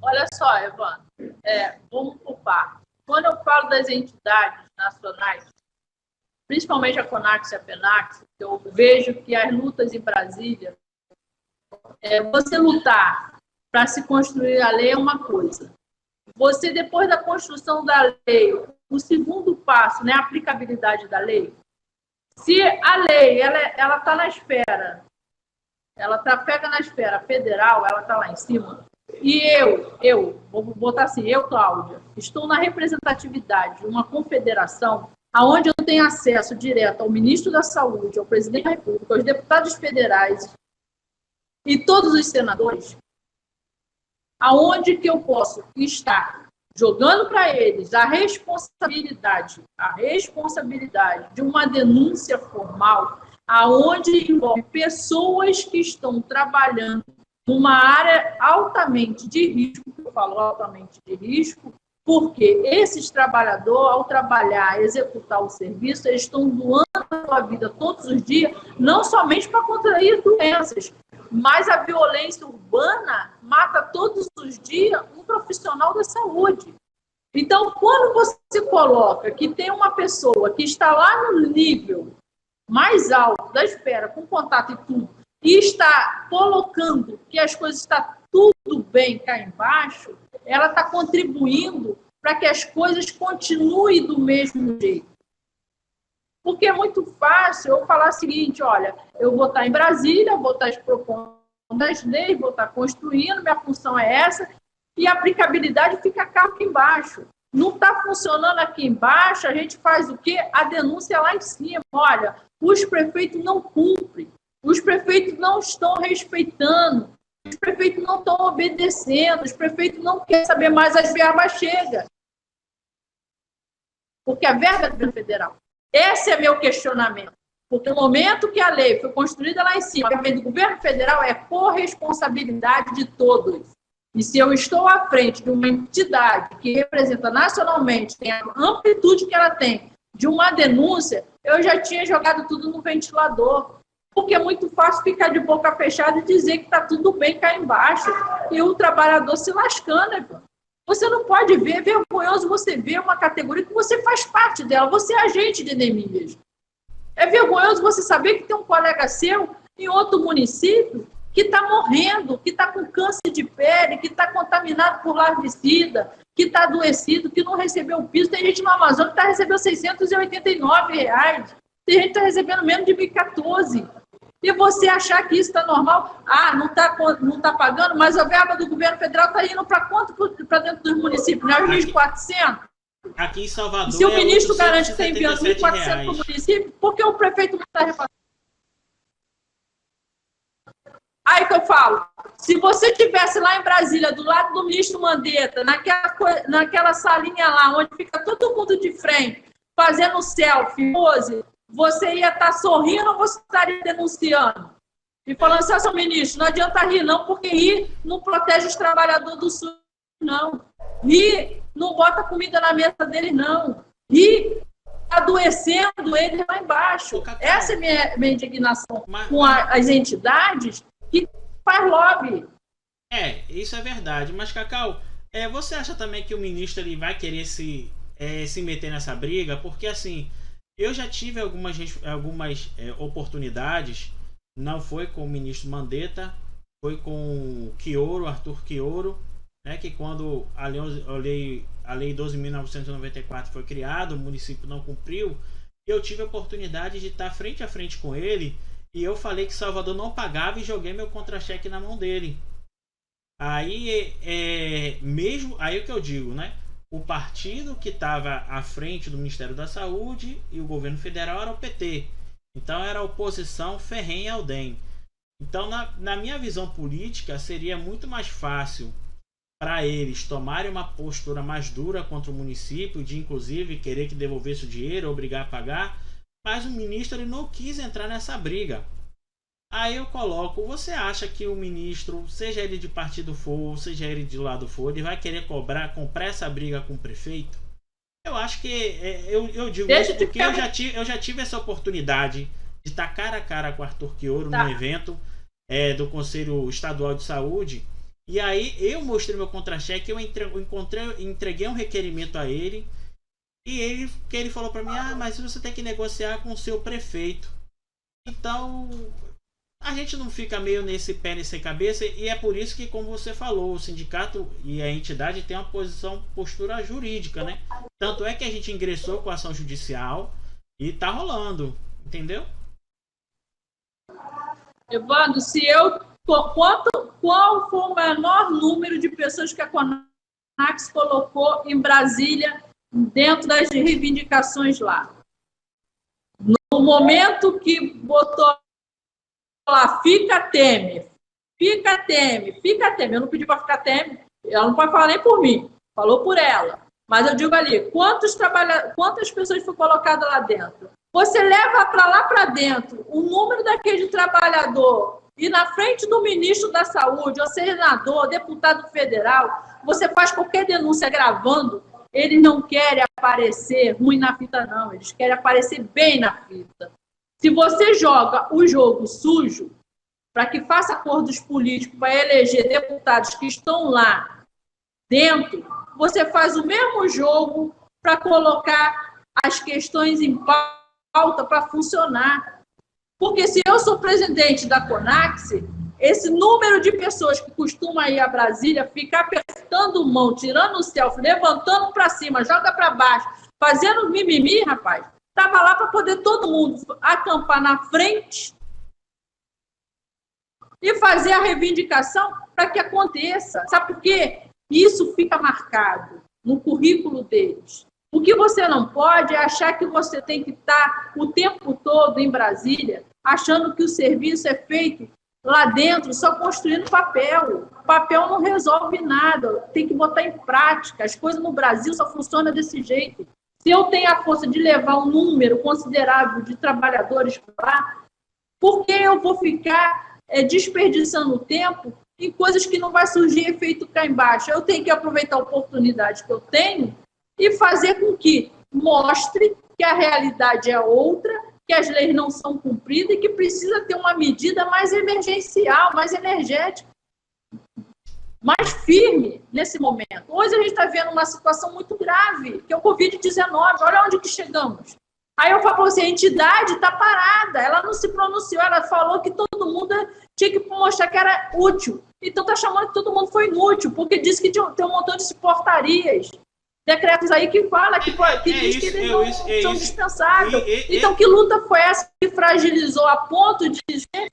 Olha só, Evandro, vamos por partes. Quando eu falo das entidades nacionais, principalmente a CONAX e a FENACS, eu vejo que as lutas em Brasília, você lutar para se construir a lei é uma coisa. Você, depois da construção da lei, o segundo passo, né, a aplicabilidade da lei, se a lei ela está na esfera, ela pega na esfera federal, ela está lá em cima, e eu, vou botar assim, eu, Cláudia, estou na representatividade de uma confederação onde eu tenho acesso direto ao ministro da Saúde, ao presidente da República, aos deputados federais e todos os senadores, aonde que eu posso estar jogando para eles a responsabilidade de uma denúncia formal, aonde envolve pessoas que estão trabalhando numa área altamente de risco, eu falo altamente de risco, porque esses trabalhadores, ao trabalhar, executar o serviço, eles estão doando a sua vida todos os dias, não somente para contrair doenças, mas a violência urbana mata todos os dias um profissional da saúde. Então, quando você coloca que tem uma pessoa que está lá no nível mais alto da esfera, com contato e tudo, e está colocando que as coisas estão tudo bem cá embaixo, ela está contribuindo para que as coisas continuem do mesmo jeito. Porque é muito fácil eu falar o seguinte, olha, eu vou estar em Brasília, vou estar propondo as leis, vou estar construindo, minha função é essa, e a aplicabilidade fica cá aqui embaixo. Não está funcionando aqui embaixo, a gente faz o quê? A denúncia lá em cima. Olha, os prefeitos não cumprem, os prefeitos não estão respeitando, os prefeitos não estão obedecendo, os prefeitos não querem saber mais, as verbas chegam. Porque a verba é do governo federal. Esse é meu questionamento. Porque no momento que a lei foi construída lá em cima, a verba do governo federal é corresponsabilidade de todos. E se eu estou à frente de uma entidade que representa nacionalmente, tem a amplitude que ela tem, de uma denúncia, eu já tinha jogado tudo no ventilador. Porque é muito fácil ficar de boca fechada e dizer que está tudo bem cá embaixo. E o trabalhador se lascando, né? Você não pode ver, é vergonhoso você ver uma categoria que você faz parte dela, você é agente de Neemias. É vergonhoso você saber que tem um colega seu em outro município que está morrendo, que está com câncer de pele, que está contaminado por larvicida, que está adoecido, que não recebeu o piso. Tem gente no Amazonas que está recebendo R$689. Tem gente que está recebendo menos de 1.014. E você achar que isso está normal, não tá pagando, mas a verba do governo federal está indo para quanto para dentro dos municípios? Não é 1.400? Aqui em Salvador, se o ministro garante que está enviando 1.400 para o município, por que o prefeito não está repassando? Aí que eu falo, se você estivesse lá em Brasília, do lado do ministro Mandetta, naquela salinha lá, onde fica todo mundo de frente, fazendo selfie, pose, você ia estar sorrindo ou você estaria denunciando? E falando assim, seu ministro, não adianta rir não, porque rir não protege os trabalhadores do SUS, não. Rir não bota comida na mesa deles, não. Rir adoecendo eles lá embaixo. Essa é minha indignação com as entidades que faz lobby. Isso é verdade. Mas, Cacau, você acha também que o ministro ele vai querer se meter nessa briga? Porque, assim, eu já tive algumas oportunidades, não foi com o ministro Mandetta, foi com Arthur Quioro, né, que quando a lei 12.994 foi criada, o município não cumpriu, eu tive a oportunidade de estar frente a frente com ele, e eu falei que Salvador não pagava e joguei meu contra-cheque na mão dele. Aí o que eu digo, né? O partido que estava à frente do Ministério da Saúde e o governo federal era o PT. Então era a oposição ferrenha ao DEM. Então, na minha visão política, seria muito mais fácil para eles tomarem uma postura mais dura contra o município, de inclusive querer que devolvesse o dinheiro, obrigar a pagar, mas o ministro ele não quis entrar nessa briga. Aí eu coloco, você acha que o ministro, seja ele de partido for, seja ele de lado for, ele vai querer comprar essa briga com o prefeito? Eu acho que, eu digo isso porque eu já tive essa oportunidade de estar cara a cara com o Arthur Quioro no evento do Conselho Estadual de Saúde. E aí eu mostrei meu contra-cheque, eu entreguei um requerimento a ele, e ele falou para mim, mas você tem que negociar com o seu prefeito. Então, a gente não fica meio nesse pé, nessa cabeça, e é por isso que, como você falou, o sindicato e a entidade tem uma postura jurídica, né? Tanto é que a gente ingressou com a ação judicial e tá rolando, entendeu? Evandro, qual foi o menor número de pessoas que a CONAX colocou em Brasília dentro das reivindicações lá? No momento que botou lá, fica Temer, eu não pedi para ficar Temer, ela não pode falar nem por mim, falou por ela, mas eu digo ali, quantas pessoas foram colocadas lá dentro? Você leva para lá para dentro o número daquele trabalhador e na frente do ministro da Saúde, ou senador, deputado federal, você faz qualquer denúncia gravando, eles não querem aparecer ruim na fita, não. Eles querem aparecer bem na fita. Se você joga o jogo sujo, para que faça acordos políticos para eleger deputados que estão lá dentro, você faz o mesmo jogo para colocar as questões em pauta para funcionar. Porque se eu sou presidente da CONAX, esse número de pessoas que costuma ir a Brasília, ficar apertando mão, tirando o selfie, levantando para cima, joga para baixo, fazendo mimimi, rapaz, estava lá para poder todo mundo acampar na frente e fazer a reivindicação para que aconteça. Sabe por quê? Isso fica marcado no currículo deles. O que você não pode é achar que você tem que estar o tempo todo em Brasília, achando que o serviço é feito lá dentro, só construindo papel. Papel não resolve nada, tem que botar em prática. As coisas no Brasil só funcionam desse jeito. Se eu tenho a força de levar um número considerável de trabalhadores para lá, por que eu vou ficar desperdiçando tempo em coisas que não vai surgir efeito cá embaixo? Eu tenho que aproveitar a oportunidade que eu tenho e fazer com que mostre que a realidade é outra, que as leis não são cumpridas e que precisa ter uma medida mais emergencial, mais energética. mais firme nesse momento. Hoje a gente está vendo uma situação muito grave, que é o Covid-19. Olha onde que chegamos. Aí eu falo assim, a entidade está parada, ela não se pronunciou, ela falou que todo mundo tinha que mostrar que era útil. Então está chamando que todo mundo foi inútil, porque disse que tem um montão de portarias, decretos aí que fala, que diz que eles não são dispensáveis. Então que luta foi essa que fragilizou a ponto de dizer...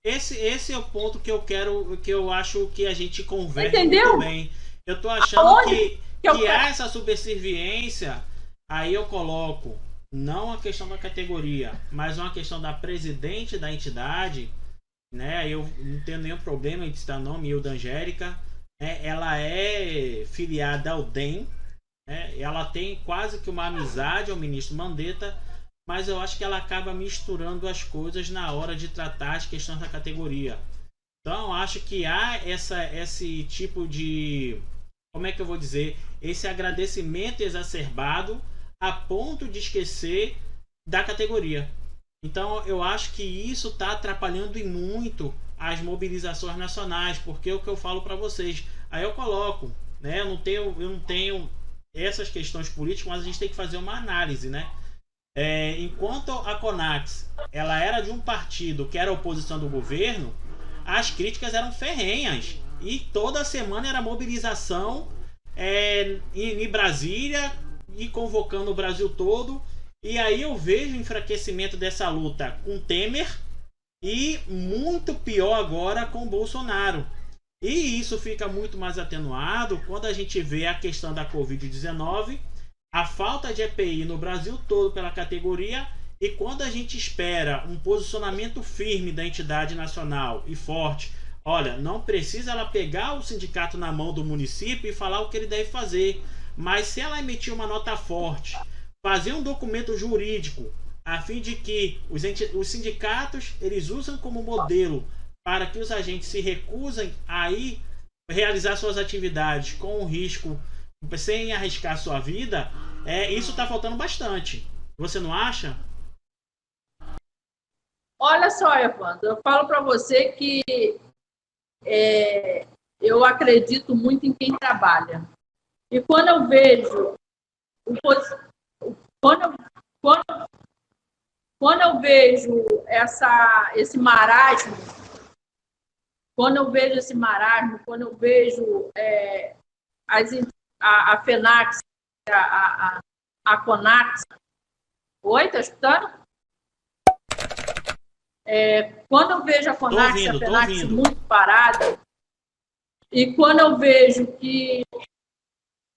Esse é o ponto que eu acho que a gente conversa muito bem. Eu tô achando que há essa subserviência, aí eu coloco não a questão da categoria, mas uma questão da presidente da entidade, né? Eu não tenho nenhum problema em citar nome, Hilda Angélica, né? Ela é filiada ao DEM, né? Ela tem quase que uma amizade ao ministro Mandetta, mas eu acho que ela acaba misturando as coisas na hora de tratar as questões da categoria. Então, acho que há esse tipo de... Como é que eu vou dizer? Esse agradecimento exacerbado a ponto de esquecer da categoria. Então, eu acho que isso está atrapalhando e muito as mobilizações nacionais, porque é o que eu falo para vocês. Aí eu coloco, né? Eu não tenho essas questões políticas, mas a gente tem que fazer uma análise, né? Enquanto a CONAX ela era de um partido que era oposição do governo, as críticas eram ferrenhas e toda semana era mobilização em Brasília e convocando o Brasil todo. E aí eu vejo o enfraquecimento dessa luta com Temer e muito pior agora com Bolsonaro. E isso fica muito mais atenuado quando a gente vê a questão da Covid-19, a falta de EPI no Brasil todo pela categoria, e quando a gente espera um posicionamento firme da entidade nacional e forte, olha, não precisa ela pegar o sindicato na mão do município e falar o que ele deve fazer, mas se ela emitir uma nota forte, fazer um documento jurídico a fim de que os sindicatos eles usam como modelo para que os agentes se recusem a ir realizar suas atividades com um risco sem arriscar sua vida, isso está faltando bastante. Você não acha? Olha só, Evandro, eu falo para você que eu acredito muito em quem trabalha. E quando eu vejo quando eu vejo esse marasmo, quando eu vejo a FENAX, a CONAX. Oi, tá escutando? Quando eu vejo a CONAX e a FENAX muito parada, e quando eu vejo que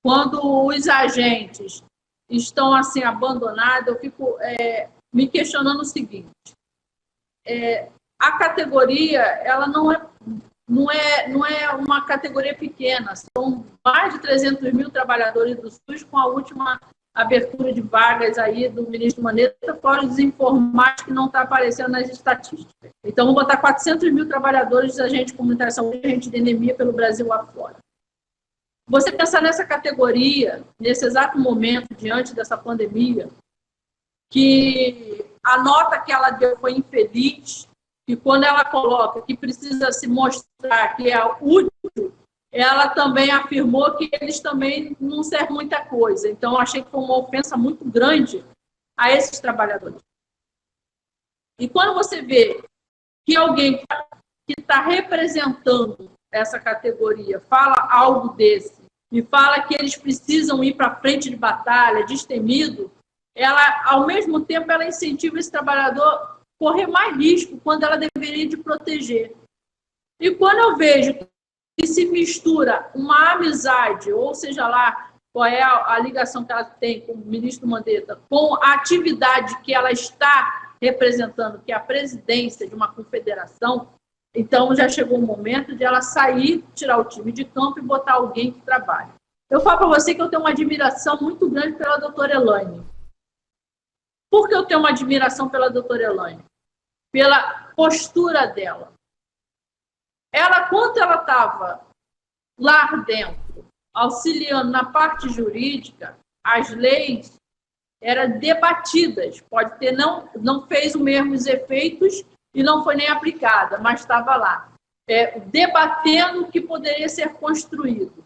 quando os agentes estão assim abandonados, eu fico me questionando o seguinte: a categoria ela não é uma categoria pequena, são mais de 300 mil trabalhadores do SUS, com a última abertura de vagas aí do ministro Mandetta, fora os informais que não está aparecendo nas estatísticas. Então, vamos botar 400 mil trabalhadores de agente de comunitária de saúde e agente de endemia pelo Brasil afora. Você pensar nessa categoria, nesse exato momento, diante dessa pandemia, que a nota que ela deu foi infeliz, e quando ela coloca que precisa se mostrar que é útil, ela também afirmou que eles também não servem muita coisa. Então, eu achei que foi uma ofensa muito grande a esses trabalhadores. E quando você vê que alguém que está representando essa categoria fala algo desse e fala que eles precisam ir para frente de batalha, destemido, ela, ao mesmo tempo, ela incentiva esse trabalhador a correr mais risco quando ela deveria de proteger. E quando eu vejo que se mistura uma amizade, ou seja lá qual é a ligação que ela tem com o ministro Mandetta, com a atividade que ela está representando, que é a presidência de uma confederação, então já chegou o momento de ela sair, tirar o time de campo e botar alguém que trabalhe. Eu falo para você que eu tenho uma admiração muito grande pela doutora Elaine. Por que eu tenho uma admiração pela doutora Elaine? Pela postura dela. Ela, quando ela estava lá dentro, auxiliando na parte jurídica, as leis eram debatidas. Pode ter, não fez os mesmos efeitos e não foi nem aplicada, mas estava lá. debatendo o que poderia ser construído.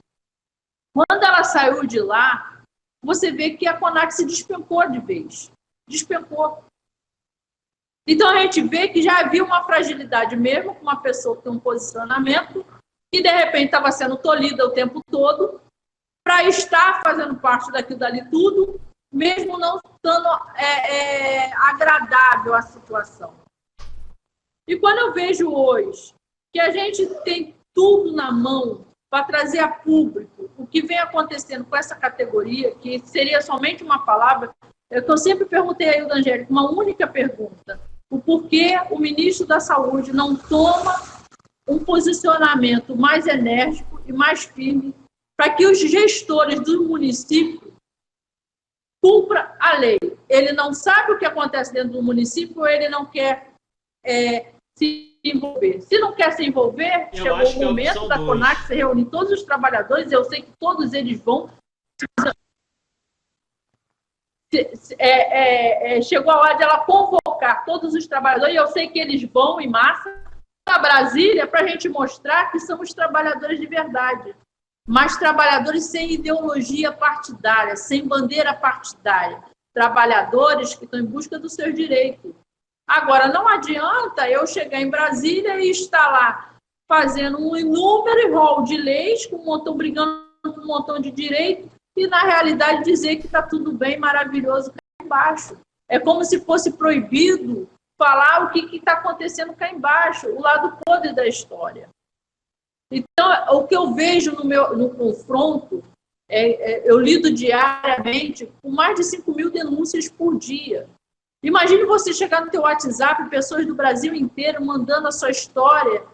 Quando ela saiu de lá, você vê que a CONAC se despencou de vez. Despencou. Então, a gente vê que já havia uma fragilidade mesmo com uma pessoa que tem um posicionamento que, de repente, estava sendo tolhida o tempo todo para estar fazendo parte daquilo dali tudo, mesmo não estando agradável a situação. E quando eu vejo hoje que a gente tem tudo na mão para trazer a público o que vem acontecendo com essa categoria, que seria somente uma palavra, é que eu sempre perguntei a Hilda Angélica, uma única pergunta: o porquê o ministro da Saúde não toma um posicionamento mais enérgico e mais firme para que os gestores do município cumpram a lei? Ele não sabe o que acontece dentro do município ou ele não quer se envolver? Se não quer se envolver, chegou o momento da CONAC se reunir todos os trabalhadores, eu sei que todos eles vão. Chegou a hora de ela convocar todos os trabalhadores, e eu sei que eles vão em massa para Brasília para a gente mostrar que somos trabalhadores de verdade, mas trabalhadores sem ideologia partidária, sem bandeira partidária, trabalhadores que estão em busca dos seus direitos. Agora, não adianta eu chegar em Brasília e estar lá fazendo um inúmero rol de leis, com um montão brigando com um montão de direitos, e, na realidade, dizer que está tudo bem, maravilhoso, cá embaixo. É como se fosse proibido falar o que está acontecendo cá embaixo, o lado podre da história. Então, o que eu vejo no confronto, eu lido diariamente com mais de 5 mil denúncias por dia. Imagine você chegar no teu WhatsApp, pessoas do Brasil inteiro mandando a sua história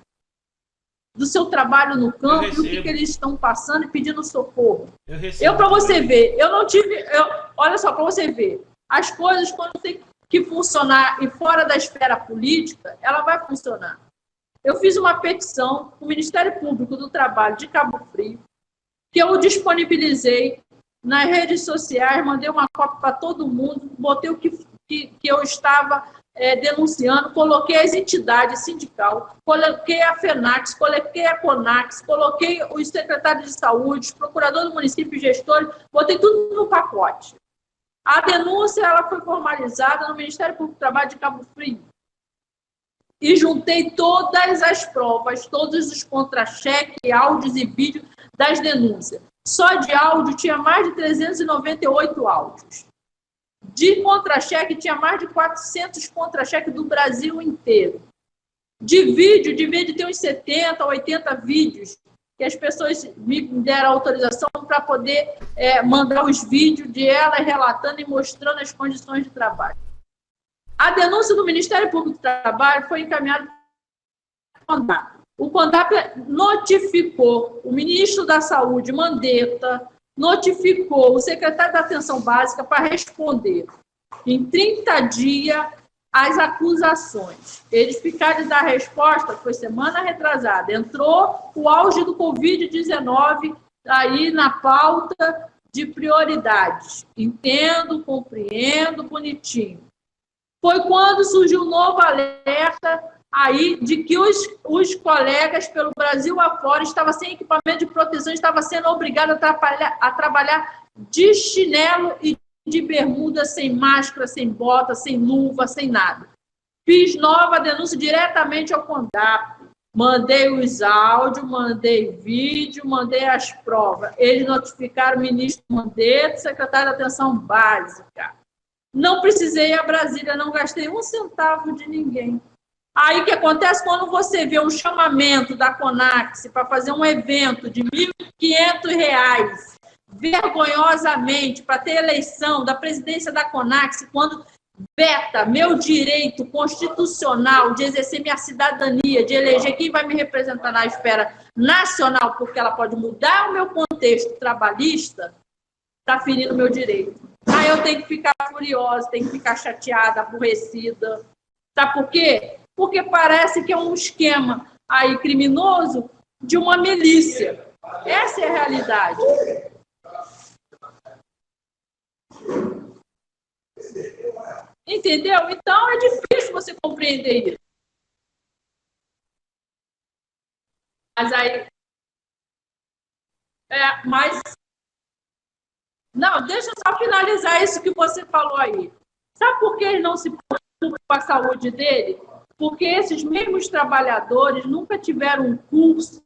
do seu trabalho no campo, e o que eles estão passando e pedindo socorro. Para você ver, olha só, para você ver, as coisas quando tem que funcionar e fora da esfera política, ela vai funcionar. Eu fiz uma petição para o Ministério Público do Trabalho de Cabo Frio, que eu disponibilizei nas redes sociais, mandei uma cópia para todo mundo, botei o que eu estava denunciando, coloquei as entidades sindicais, coloquei a FENAX, coloquei a CONAX, coloquei os secretários de saúde, os procuradores do município, gestores, botei tudo no pacote. A denúncia ela foi formalizada no Ministério Público do Trabalho de Cabo Frio. E juntei todas as provas, todos os contra-cheques, áudios e vídeos das denúncias. Só de áudio tinha mais de 398 áudios. De contra-cheque tinha mais de 400 contra-cheques do Brasil inteiro. De vídeo tem uns 70, 80 vídeos que as pessoas me deram autorização para poder mandar os vídeos de ela relatando e mostrando as condições de trabalho. A denúncia do Ministério Público do Trabalho foi encaminhada para o CONDAP. O CONDAP notificou o ministro da Saúde, Mandetta, notificou o secretário da Atenção Básica para responder em 30 dias as acusações. Eles ficaram de dar resposta, foi semana retrasada. Entrou o auge do Covid-19 aí na pauta de prioridades. Entendo, compreendo, bonitinho. Foi quando surgiu um novo alerta aí de que os colegas pelo Brasil afora estavam sem equipamento de proteção, estavam sendo obrigados a trabalhar de chinelo e de bermuda, sem máscara, sem bota, sem luva, sem nada. Fiz nova denúncia diretamente ao CONDAP. Mandei os áudios, mandei vídeo, mandei as provas. Eles notificaram o ministro Mandetta, secretário da Atenção Básica. Não precisei ir a Brasília, não gastei um centavo de ninguém. Aí o que acontece quando você vê um chamamento da CONAX para fazer um evento de R$ 1.500, vergonhosamente, para ter eleição da presidência da CONAX, quando veta meu direito constitucional de exercer minha cidadania, de eleger quem vai me representar na esfera nacional, porque ela pode mudar o meu contexto trabalhista, está ferindo o meu direito. Aí eu tenho que ficar furiosa, tenho que ficar chateada, aborrecida. Sabe por quê? Porque parece que é um esquema aí criminoso de uma milícia. Essa é a realidade. Entendeu? Então é difícil você compreender isso. Mas aí... mas... Não, deixa eu só finalizar isso que você falou aí. Sabe por que ele não se preocupa com a saúde dele? Porque esses mesmos trabalhadores nunca tiveram um curso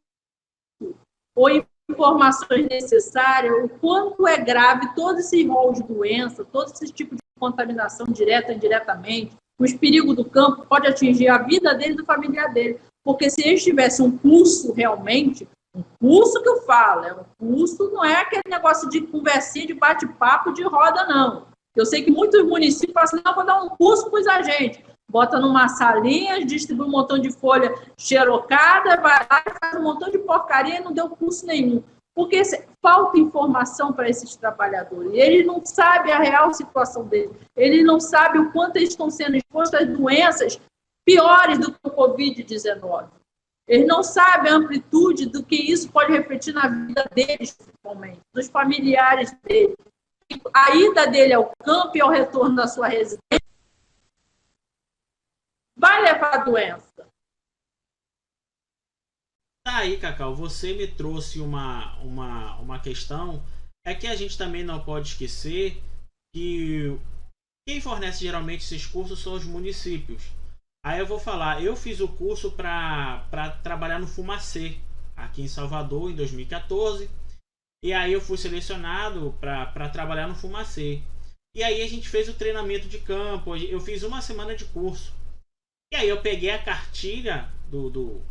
ou informações necessárias, o quanto é grave todo esse rol de doença, todo esse tipo de contaminação direta e indiretamente, os perigos do campo pode atingir a vida dele e do familiar dele. Porque se eles tivessem um curso realmente, um curso que eu falo, um curso não é aquele negócio de conversinha, de bate-papo, de roda, não. Eu sei que muitos municípios falam assim, não, vou dar um curso para os agentes. Bota numa salinha, distribui um montão de folha xerocada, vai lá e faz um montão de porcaria e não deu curso nenhum. Porque falta informação para esses trabalhadores. Eles não sabem a real situação deles. Eles não sabem o quanto eles estão sendo expostos a doenças piores do que o Covid-19. Eles não sabem a amplitude do que isso pode refletir na vida deles, principalmente, dos familiares deles. A ida dele ao campo e ao retorno da sua residência vai levar a doença. Tá aí, Cacau, você me trouxe uma questão, é que a gente também não pode esquecer que quem fornece geralmente esses cursos são os municípios. Aí eu vou falar, eu fiz o curso para trabalhar no Fumacê, aqui em Salvador, em 2014, e aí eu fui selecionado para trabalhar no Fumacê. E aí a gente fez o treinamento de campo, eu fiz uma semana de curso. E aí eu peguei a cartilha do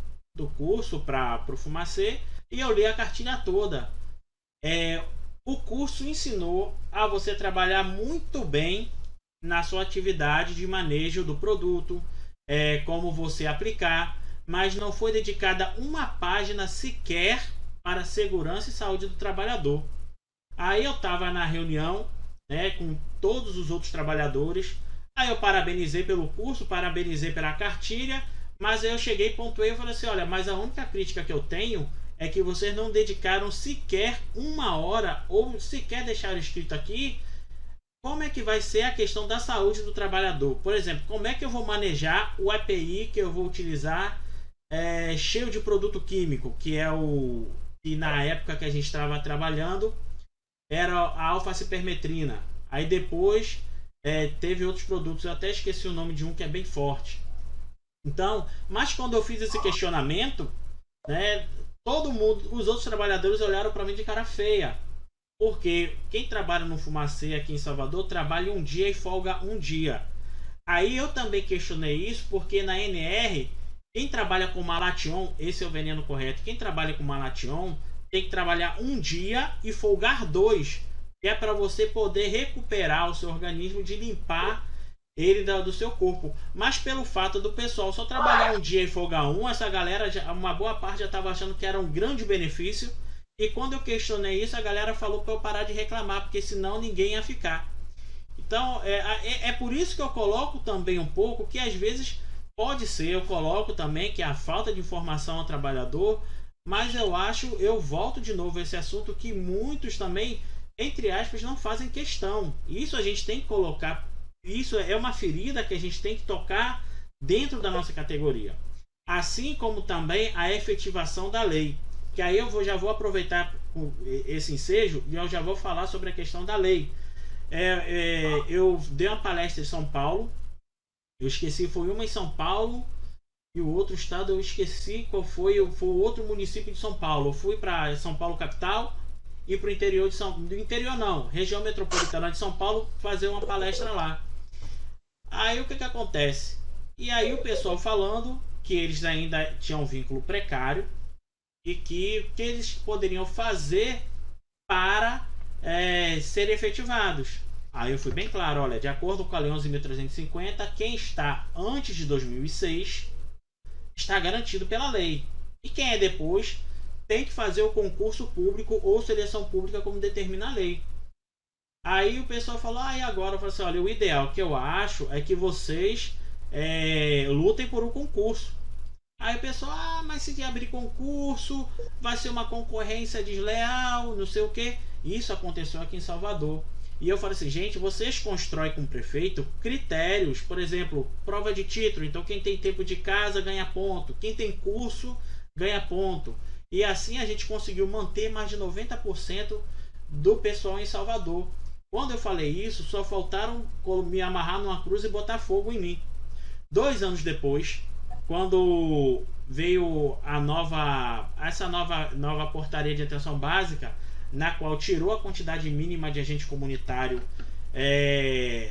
curso para o Fumacê e eu li a cartilha toda. O curso ensinou a você trabalhar muito bem na sua atividade de manejo do produto, como você aplicar, mas não foi dedicada uma página sequer para a segurança e saúde do trabalhador. Aí eu estava na reunião, né, com todos os outros trabalhadores. Aí eu parabenizei pelo curso, parabenizei pela cartilha, mas aí eu cheguei, pontuei e falei assim, olha, mas a única crítica que eu tenho é que vocês não dedicaram sequer uma hora, ou sequer deixaram escrito aqui, como é que vai ser a questão da saúde do trabalhador. Por exemplo, como é que eu vou manejar o EPI que eu vou utilizar cheio de produto químico, que é que na época que a gente estava trabalhando era a alfa-cipermetrina. Aí depois teve outros produtos, eu até esqueci o nome de um que é bem forte. Então, mas quando eu fiz esse questionamento, né, todo mundo, os outros trabalhadores olharam para mim de cara feia. Porque quem trabalha no Fumacê aqui em Salvador trabalha um dia e folga um dia. Aí eu também questionei isso porque na NR, quem trabalha com Malathion, esse é o veneno correto, quem trabalha com Malathion tem que trabalhar um dia e folgar 2. Que é para você poder recuperar o seu organismo, de limpar ele do seu corpo. Mas pelo fato do pessoal só trabalhar um dia e folgar 1, essa galera, uma boa parte já estava achando que era um grande benefício. E quando eu questionei isso, a galera falou para eu parar de reclamar, porque senão ninguém ia ficar. Então, é por isso que eu coloco também um pouco que às vezes pode ser, eu coloco também que a falta de informação ao trabalhador, mas eu volto de novo a esse assunto que muitos também, entre aspas, não fazem questão. Isso a gente tem que colocar, isso é uma ferida que a gente tem que tocar dentro da nossa categoria. Assim como também a efetivação da lei. Que aí eu já vou aproveitar esse ensejo e eu já vou falar sobre a questão da lei. Eu dei uma palestra em São Paulo, eu esqueci, foi uma em São Paulo e o outro estado eu esqueci qual foi o outro município de São Paulo. Eu fui para São Paulo capital e para o interior do interior não, região metropolitana de São Paulo, fazer uma palestra lá. Aí o que acontece? E aí o pessoal falando que eles ainda tinham um vínculo precário e que eles poderiam fazer para serem efetivados. Aí eu fui bem claro, olha, de acordo com a Lei 11.350, quem está antes de 2006 está garantido pela lei. E quem é depois tem que fazer o concurso público ou seleção pública como determina a lei. Aí o pessoal falou, e agora? Eu falei assim, olha, o ideal que eu acho é que vocês lutem por um concurso. Aí o pessoal, mas se abrir concurso, vai ser uma concorrência desleal, não sei o que. Isso aconteceu aqui em Salvador. E eu falei assim, gente, vocês constroem com o prefeito critérios, por exemplo, prova de título. Então quem tem tempo de casa ganha ponto. Quem tem curso ganha ponto. E assim a gente conseguiu manter mais de 90% do pessoal em Salvador. Quando eu falei isso, só faltaram me amarrar numa cruz e botar fogo em mim. 2 anos depois, quando veio essa nova portaria de atenção básica, na qual tirou a quantidade mínima de agente comunitário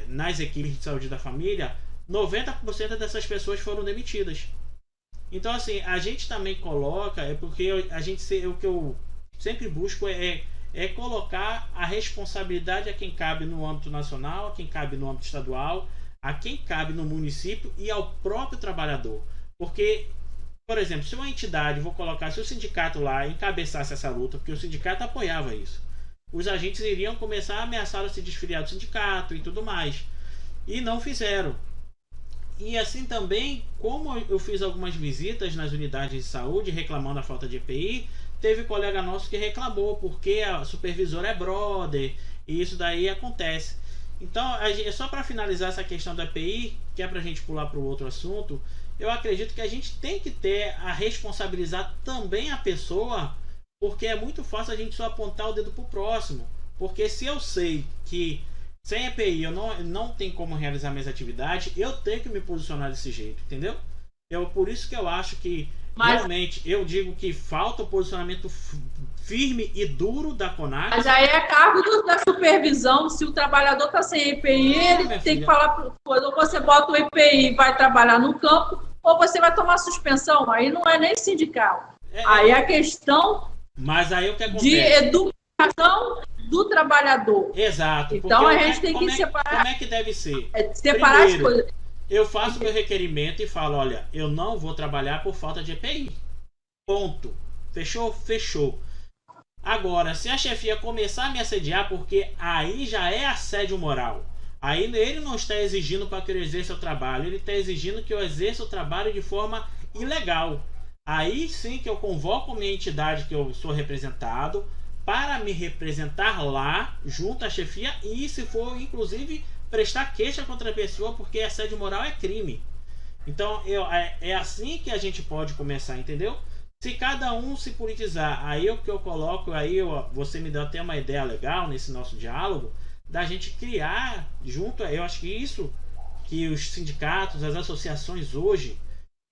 nas equipes de saúde da família, 90% dessas pessoas foram demitidas. Então, assim, a gente também coloca, porque o que eu sempre busco é colocar a responsabilidade a quem cabe no âmbito nacional, a quem cabe no âmbito estadual, a quem cabe no município e ao próprio trabalhador. Porque, por exemplo, se uma entidade, se o sindicato lá encabeçasse essa luta, porque o sindicato apoiava isso, os agentes iriam começar a ameaçar se desfiliar do sindicato e tudo mais. E não fizeram. E assim também, como eu fiz algumas visitas nas unidades de saúde reclamando a falta de EPI, teve colega nosso que reclamou porque a supervisora é brother e isso daí acontece. Então, só para finalizar essa questão da EPI, que é para a gente pular para o outro assunto, eu acredito que a gente tem que responsabilizar também a pessoa, porque é muito fácil a gente só apontar o dedo para o próximo. Porque se eu sei que sem EPI eu não tenho como realizar minhas atividades, eu tenho que me posicionar desse jeito, entendeu? Por isso que eu acho que realmente eu digo que falta o posicionamento firme e duro da CONAC. Mas aí é cargo da supervisão. Se o trabalhador está sem EPI, ele tem que falar, ou você bota o EPI e vai trabalhar no campo, ou você vai tomar suspensão. Aí não é nem sindical. Aí é a questão de educação do trabalhador. Exato. Então a gente tem que separar. Como é que deve ser? Separar as coisas. Eu faço meu requerimento e falo, olha, eu não vou trabalhar por falta de EPI. Ponto. Fechou? Fechou. Agora, se a chefia começar a me assediar, porque aí já é assédio moral. Aí ele não está exigindo para que eu exerça o trabalho, ele está exigindo que eu exerça o trabalho de forma ilegal. Aí sim que eu convoco minha entidade que eu sou representado para me representar lá, junto à chefia, e se for, inclusive, prestar queixa contra a pessoa, porque assédio moral é crime. Então, é assim que a gente pode começar, entendeu? Se cada um se politizar, aí o que eu coloco, você me deu até uma ideia legal nesse nosso diálogo, da gente criar junto, eu acho que isso que os sindicatos, as associações hoje,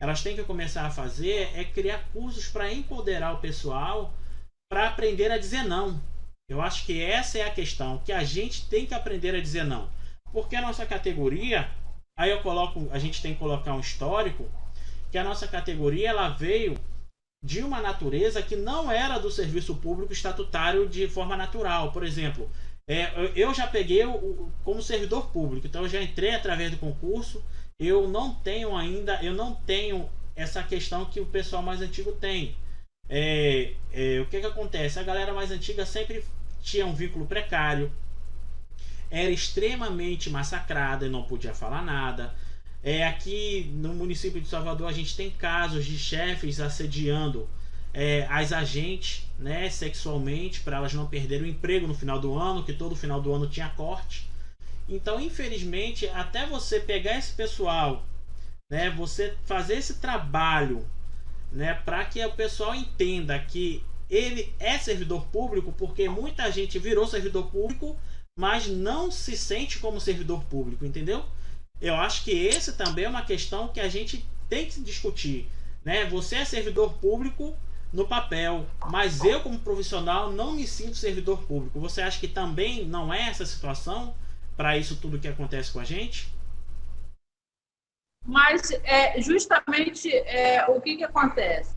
elas têm que começar a fazer, é criar cursos para empoderar o pessoal, para aprender a dizer não. Eu acho que essa é a questão, que a gente tem que aprender a dizer não. Porque a nossa categoria, a gente tem que colocar um histórico, que a nossa categoria ela veio de uma natureza que não era do serviço público estatutário de forma natural. Por exemplo, eu já peguei como servidor público, então eu já entrei através do concurso. Eu não tenho essa questão que o pessoal mais antigo tem. O que acontece? A galera mais antiga sempre tinha um vínculo precário, era extremamente massacrada e não podia falar nada. Aqui no município de Salvador a gente tem casos de chefes assediando as agentes, né, sexualmente, para elas não perderem o emprego no final do ano, que todo final do ano tinha corte. Então, infelizmente, até você pegar esse pessoal, né, você fazer esse trabalho, né, para que o pessoal entenda que ele é servidor público, porque muita gente virou servidor público, mas não se sente como servidor público, entendeu? Eu acho que esse também é uma questão que a gente tem que discutir, né? Você é servidor público no papel, mas eu como profissional não me sinto servidor público. Você acha que também não é essa situação para isso tudo que acontece com a gente? Mas justamente o que acontece?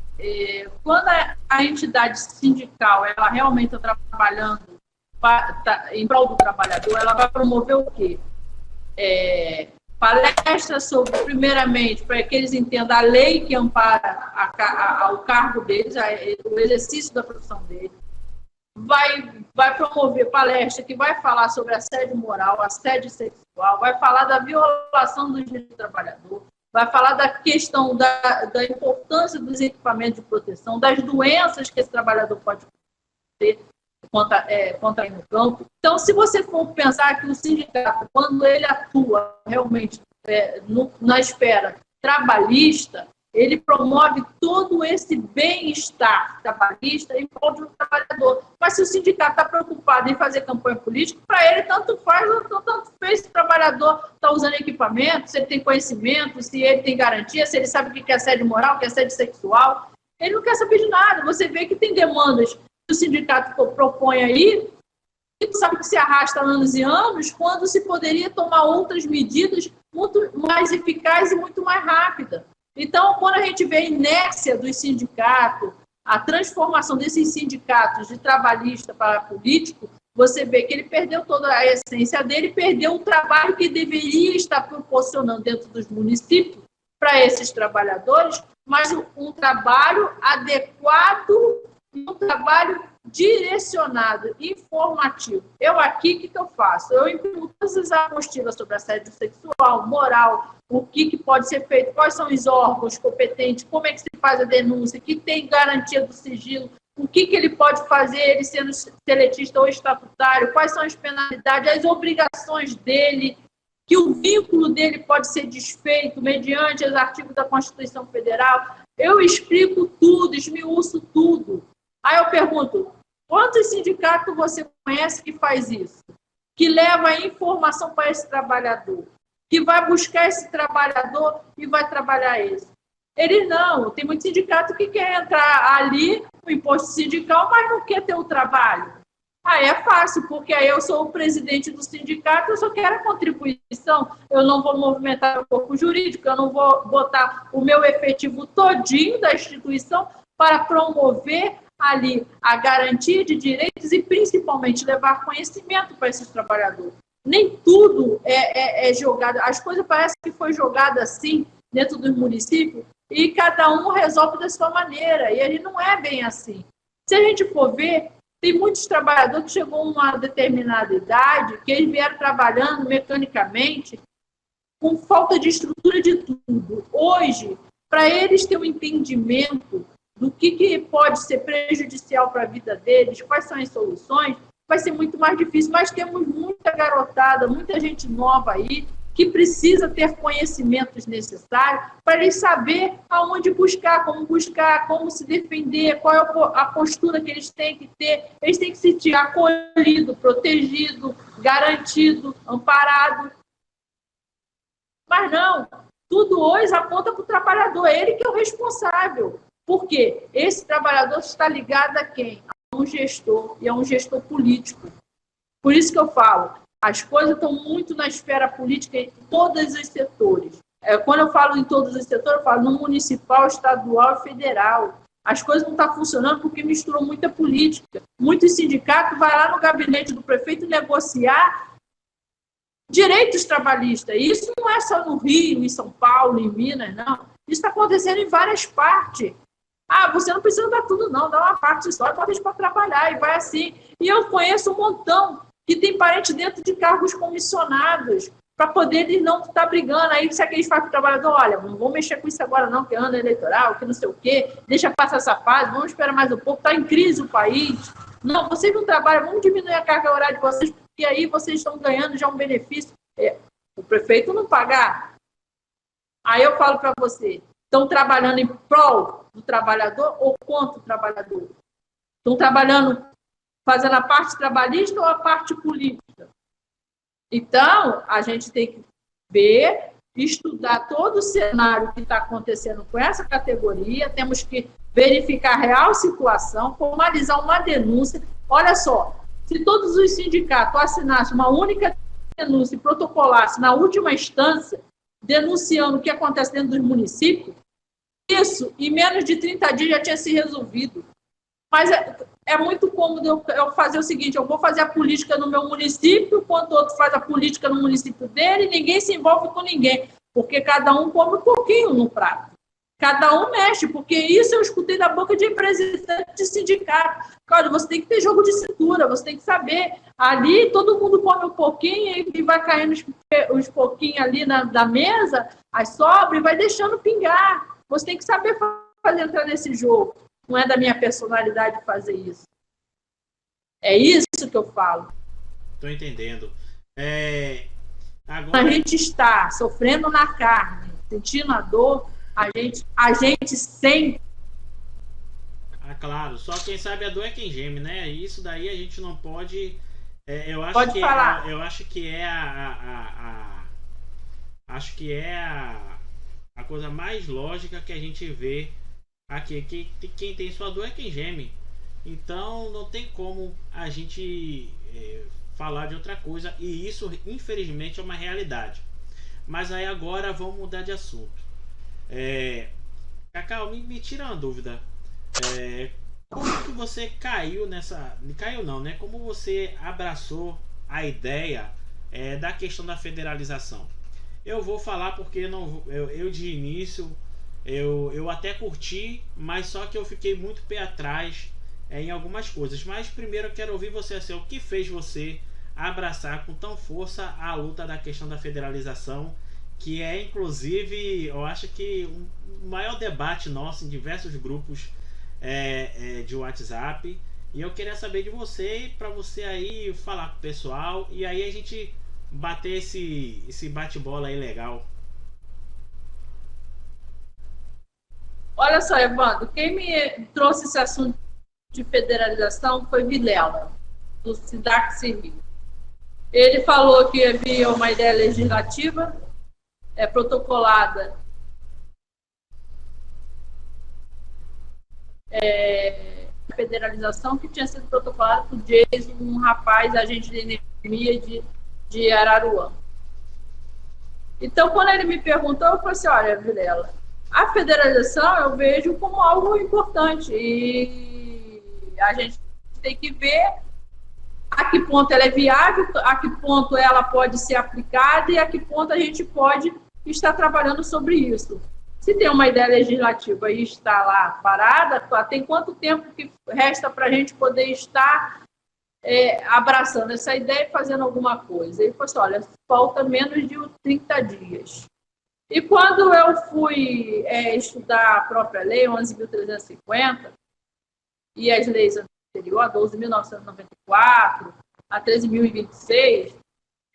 Quando a entidade sindical ela realmente está trabalhando em prol do trabalhador, ela vai promover o quê? Palestras sobre, primeiramente, para que eles entendam a lei que ampara o cargo deles, o exercício da profissão deles. Vai promover palestra que vai falar sobre assédio moral, assédio sexual, vai falar da violação dos direitos do trabalhador, vai falar da questão da importância dos equipamentos de proteção, das doenças que esse trabalhador pode ter contra no campo. Então, se você for pensar que o sindicato, quando ele atua realmente na esfera trabalhista, ele promove todo esse bem-estar trabalhista em prol de um trabalhador. Mas se o sindicato está preocupado em fazer campanha política, para ele tanto faz, tanto fez se o trabalhador está usando equipamento, se ele tem conhecimento, se ele tem garantia, se ele sabe o que é assédio moral, o que é assédio sexual. Ele não quer saber de nada. Você vê que tem demandas que o sindicato propõe aí, e tu sabe que se arrasta anos e anos, quando se poderia tomar outras medidas muito mais eficazes e muito mais rápidas. Então, quando a gente vê a inércia dos sindicatos, a transformação desses sindicatos de trabalhista para político, você vê que ele perdeu toda a essência dele, perdeu o trabalho que deveria estar proporcionando dentro dos municípios para esses trabalhadores, mas um trabalho adequado e um trabalho direcionado, informativo. Eu aqui, o que eu faço? Eu imprimo todas as apostilas sobre assédio sexual, moral, o que pode ser feito, quais são os órgãos competentes, como é que se faz a denúncia, que tem garantia do sigilo, o que ele pode fazer, ele sendo seletista ou estatutário, quais são as penalidades, as obrigações dele, que o vínculo dele pode ser desfeito mediante os artigos da Constituição Federal. Eu explico tudo, esmiuço tudo. Aí eu pergunto, quantos sindicatos você conhece que faz isso? Que leva a informação para esse trabalhador? Que vai buscar esse trabalhador e vai trabalhar esse? Eles não. Tem muito sindicato que quer entrar ali no imposto sindical, mas não quer ter o trabalho. Aí é fácil, porque aí eu sou o presidente do sindicato, eu só quero a contribuição, eu não vou movimentar o corpo jurídico, eu não vou botar o meu efetivo todinho da instituição para promover ali a garantia de direitos e, principalmente, levar conhecimento para esses trabalhadores. Nem tudo é jogado, as coisas parecem que foi jogado assim dentro dos municípios e cada um resolve da sua maneira, e ele não é bem assim. Se a gente for ver, tem muitos trabalhadores que chegou a uma determinada idade, que eles vieram trabalhando mecanicamente, com falta de estrutura de tudo. Hoje, para eles ter um entendimento do que pode ser prejudicial para a vida deles, quais são as soluções, vai ser muito mais difícil. Mas temos muita garotada, muita gente nova aí, que precisa ter conhecimentos necessários para eles saber aonde buscar, como se defender, qual é a postura que eles têm que ter. Eles têm que se sentir acolhido, protegido, garantido, amparado. Mas não, tudo hoje aponta para o trabalhador, ele que é o responsável. Por quê? Esse trabalhador está ligado a quem? A um gestor, e a um gestor político. Por isso que eu falo, as coisas estão muito na esfera política em todos os setores. Quando eu falo em todos os setores, eu falo no municipal, estadual e federal. As coisas não estão funcionando porque misturou muita política. Muitos sindicatos vão lá no gabinete do prefeito negociar direitos trabalhistas. E isso não é só no Rio, em São Paulo, em Minas, não. Isso está acontecendo em várias partes. Você não precisa dar tudo, não. Dá uma parte só e pode para trabalhar. E vai assim. E eu conheço um montão que tem parente dentro de cargos comissionados, para poder eles não estar brigando. Aí, se eles fazem para o trabalhador, olha, não vou mexer com isso agora não, que é ano eleitoral, que não sei o quê, deixa passar essa fase, vamos esperar mais um pouco, está em crise o país. Não, vocês não trabalham, vamos diminuir a carga horária de vocês, porque aí vocês estão ganhando já um benefício. O prefeito não pagar. Aí eu falo para você, estão trabalhando em prol do trabalhador ou contra o trabalhador? Estão trabalhando fazendo a parte trabalhista ou a parte política? Então, a gente tem que ver, estudar todo o cenário que está acontecendo com essa categoria, temos que verificar a real situação, formalizar uma denúncia. Olha só, se todos os sindicatos assinassem uma única denúncia e protocolassem na última instância, denunciando o que acontece dentro dos municípios, isso, em menos de 30 dias, já tinha se resolvido. Mas é muito cômodo eu fazer o seguinte, eu vou fazer a política no meu município, enquanto o outro faz a política no município dele, ninguém se envolve com ninguém, porque cada um come um pouquinho no prato. Cada um mexe, porque isso eu escutei da boca de representante de sindicato. Cara, você tem que ter jogo de cintura, você tem que saber. Ali todo mundo come um pouquinho e vai caindo os pouquinhos ali da mesa, as sobras, e vai deixando pingar. Você tem que saber fazer entrar nesse jogo. Não é da minha personalidade fazer isso. É isso que eu falo. Estou entendendo. Agora... A gente está sofrendo na carne, sentindo a dor, A gente sente. Ah, claro. Só quem sabe a dor é quem geme, né? Isso daí a gente não pode. Eu acho Pode que falar. eu acho que é acho que é a coisa mais lógica que a gente vê aqui. Quem tem sua dor é quem geme. Então não tem como a gente falar de outra coisa. E isso, infelizmente, é uma realidade. Mas aí agora vamos mudar de assunto. Cacau, me tira uma dúvida. Como que você caiu nessa. Caiu não, né? Como você abraçou a ideia da questão da federalização? Eu vou falar porque não, eu de início eu até curti, mas só que eu fiquei muito pé atrás em algumas coisas. Mas primeiro eu quero ouvir você assim, o que fez você abraçar com tão força a luta da questão da federalização, que é inclusive, eu acho que o maior debate nosso em diversos grupos de WhatsApp. E eu queria saber de você, para você aí falar com o pessoal e aí a gente bater esse bate-bola aí legal. Olha só, Evandro, quem me trouxe esse assunto de federalização foi Vilela, do SIDAC Rio. Ele falou que havia uma ideia legislativa protocolada federalização que tinha sido protocolada por Jason, um rapaz, agente de energia de Araruama. Então, quando ele me perguntou, eu falei assim, olha, Vilela, a federalização eu vejo como algo importante e a gente tem que ver a que ponto ela é viável, a que ponto ela pode ser aplicada e a que ponto a gente pode estar trabalhando sobre isso. Se tem uma ideia legislativa e está lá parada, tem quanto tempo que resta para a gente poder estar abraçando essa ideia e fazendo alguma coisa? Ele falou assim, olha, falta menos de 30 dias. E quando eu fui estudar a própria lei, 11.350, e as leis anteriores, a 12.994, a 13.026,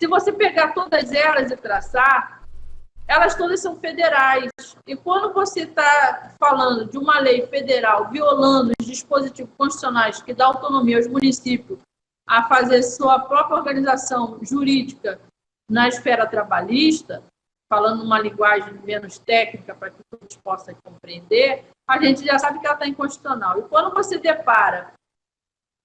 se você pegar todas elas e traçar, elas todas são federais. E quando você está falando de uma lei federal violando os dispositivos constitucionais que dá autonomia aos municípios a fazer sua própria organização jurídica na esfera trabalhista, falando uma linguagem menos técnica para que todos possam compreender, a gente já sabe que ela está inconstitucional. E quando você depara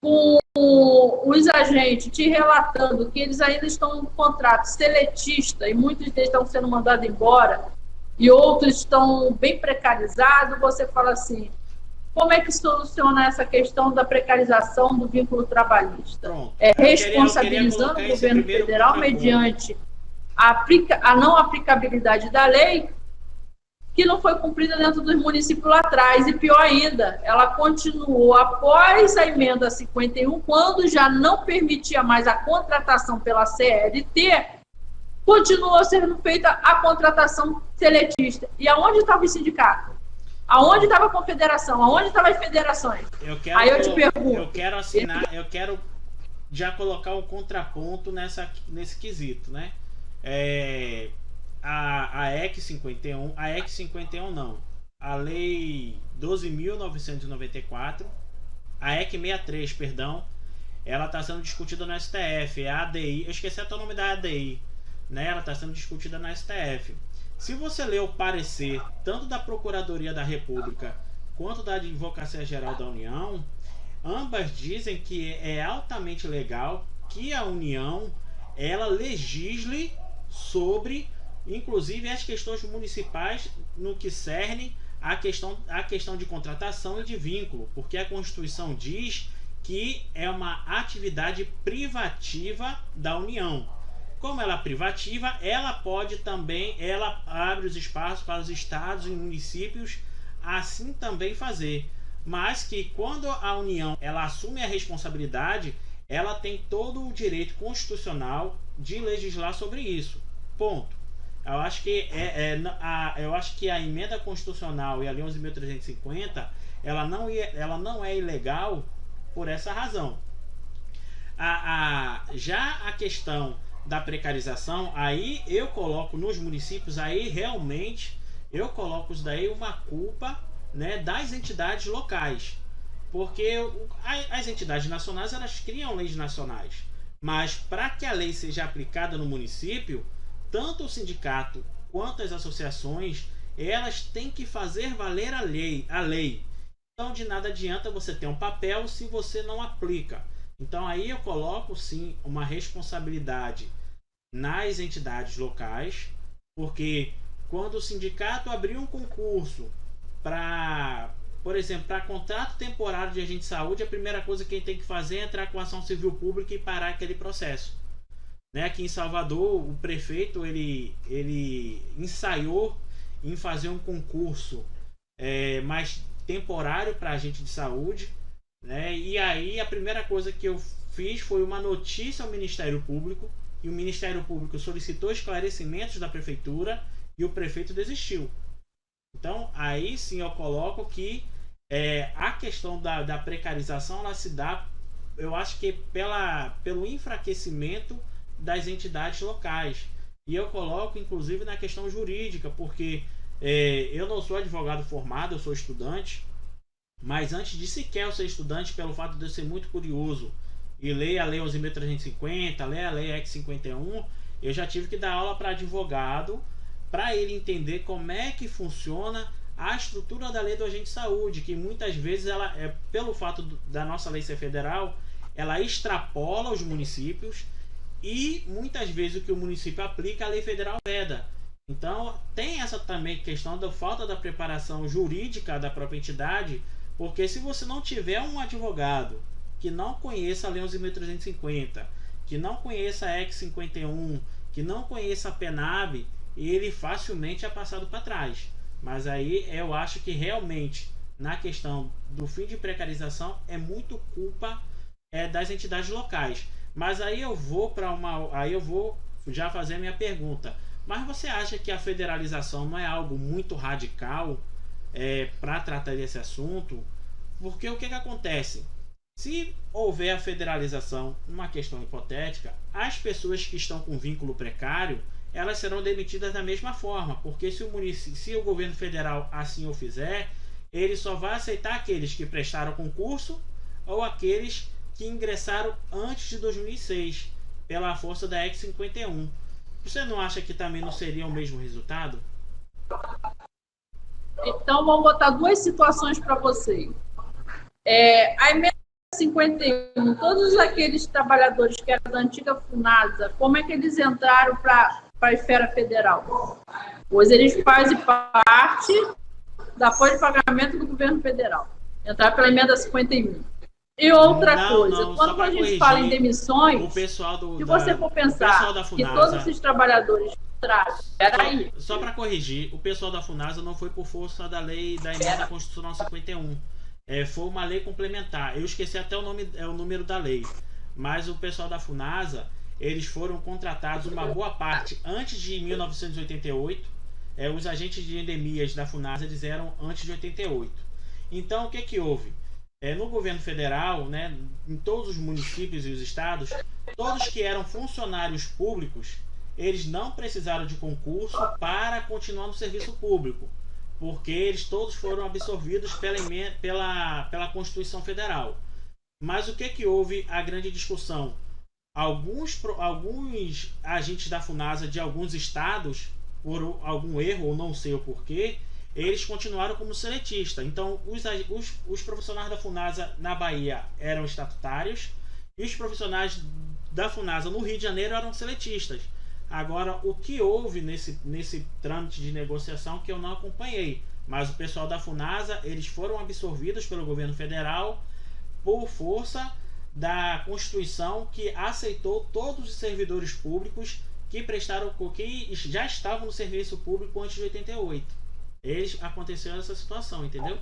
com os agentes te relatando que eles ainda estão em contrato seletista e muitos deles estão sendo mandados embora e outros estão bem precarizados, você fala assim, como é que soluciona essa questão da precarização do vínculo trabalhista? Pronto. Responsabilizando o governo federal mediante a não aplicabilidade da lei que não foi cumprida dentro dos municípios lá atrás. E pior ainda, ela continuou após a emenda 51, quando já não permitia mais a contratação pela CLT, continuou sendo feita a contratação seletista. E aonde estava o sindicato? Aonde estava a confederação? Aonde estavam as federações? Aí eu te pergunto. Eu quero já colocar um contraponto nesse quesito, né? A EC 51, a EC 51 não, a Lei 12.994, a EC 63, perdão, ela está sendo discutida no STF, é a ADI, eu esqueci até o nome da ADI, né? Ela está sendo discutida no STF. Se você ler o parecer tanto da Procuradoria da República quanto da Advocacia Geral da União, ambas dizem que é altamente legal que a União ela legisle sobre, inclusive, as questões municipais no que cerne a questão de contratação e de vínculo, porque a Constituição diz que é uma atividade privativa da União. Como ela é privativa, ela pode também, ela abre os espaços para os estados e municípios assim também fazer, mas que quando a União ela assume a responsabilidade, ela tem todo o direito constitucional de legislar sobre isso. Ponto. Eu acho que a emenda constitucional e a Lei 11.350 ela não é ilegal por essa razão. Já a questão da precarização, aí eu coloco nos municípios, aí realmente eu coloco isso daí uma culpa, né, das entidades locais. Porque as entidades nacionais, elas criam leis nacionais. Mas para que a lei seja aplicada no município, tanto o sindicato quanto as associações, elas têm que fazer valer a lei. Então de nada adianta você ter um papel se você não aplica. Então aí eu coloco sim uma responsabilidade nas entidades locais, porque quando o sindicato abrir um concurso para, por exemplo, para contrato temporário de agente de saúde, a primeira coisa que ele tem que fazer é entrar com ação civil pública e parar aquele processo. Né? Aqui em Salvador, o prefeito ele ensaiou em fazer um concurso mais temporário para agente de saúde, né? E aí a primeira coisa que eu fiz foi uma notícia ao Ministério Público, e o Ministério Público solicitou esclarecimentos da prefeitura e o prefeito desistiu. Então aí sim eu coloco que a questão da precarização, ela se dá, eu acho que pelo enfraquecimento das entidades locais. E eu coloco inclusive na questão jurídica, porque eu não sou advogado formado, eu sou estudante, mas antes de sequer eu ser estudante, pelo fato de eu ser muito curioso e ler a Lei 11.350, ler a Lei Ex 51, eu já tive que dar aula para advogado, para ele entender como é que funciona a estrutura da lei do agente de saúde, que muitas vezes ela pelo fato da nossa lei ser federal, ela extrapola os municípios, e muitas vezes o que o município aplica, a lei federal veda. Então tem essa também questão da falta da preparação jurídica da própria entidade, porque se você não tiver um advogado que não conheça a Lei 11.350, que não conheça a Ex 51, que não conheça a PENAB, ele facilmente é passado para trás. Mas aí eu acho que realmente na questão do fim de precarização é muito culpa das entidades locais. Mas aí eu vou já fazer a minha pergunta. Mas você acha que a federalização não é algo muito radical para tratar desse assunto? Porque o que acontece? Se houver a federalização, uma questão hipotética, as pessoas que estão com vínculo precário, elas serão demitidas da mesma forma, porque se o governo federal assim o fizer, ele só vai aceitar aqueles que prestaram concurso ou aqueles que ingressaram antes de 2006 pela força da Ex 51. Você não acha que também não seria o mesmo resultado? Então vamos botar duas situações para vocês. A emenda 51, todos aqueles trabalhadores que eram da antiga FUNASA, como é que eles entraram para a esfera federal? Pois eles fazem parte da folha de pagamento do governo federal. Entrar pela emenda 51. E outra coisa, quando a gente fala em demissões, se você for pensar que todos esses trabalhadores peraí. Só para corrigir, o pessoal da FUNASA não foi por força da lei da emenda constitucional 51. Foi uma lei complementar. Eu esqueci até o número da lei. Mas o pessoal da FUNASA, eles foram contratados uma boa parte antes de 1988. Os agentes de endemias da FUNASA, eles eram antes de 88. Então, o que houve? No governo federal, né, em todos os municípios e os estados, todos que eram funcionários públicos, eles não precisaram de concurso para continuar no serviço público, porque eles todos foram absorvidos pela Constituição Federal. Mas o que houve a grande discussão? Alguns agentes da FUNASA de alguns estados, por algum erro ou não sei o porquê, eles continuaram como seletista. Então os profissionais da FUNASA na Bahia eram estatutários e os profissionais da FUNASA no Rio de Janeiro eram seletistas. Agora, o que houve nesse trâmite de negociação que eu não acompanhei, mas o pessoal da FUNASA, eles foram absorvidos pelo governo federal por força da Constituição, que aceitou todos os servidores públicos que já estavam no serviço público antes de 88. Aconteceu essa situação, entendeu?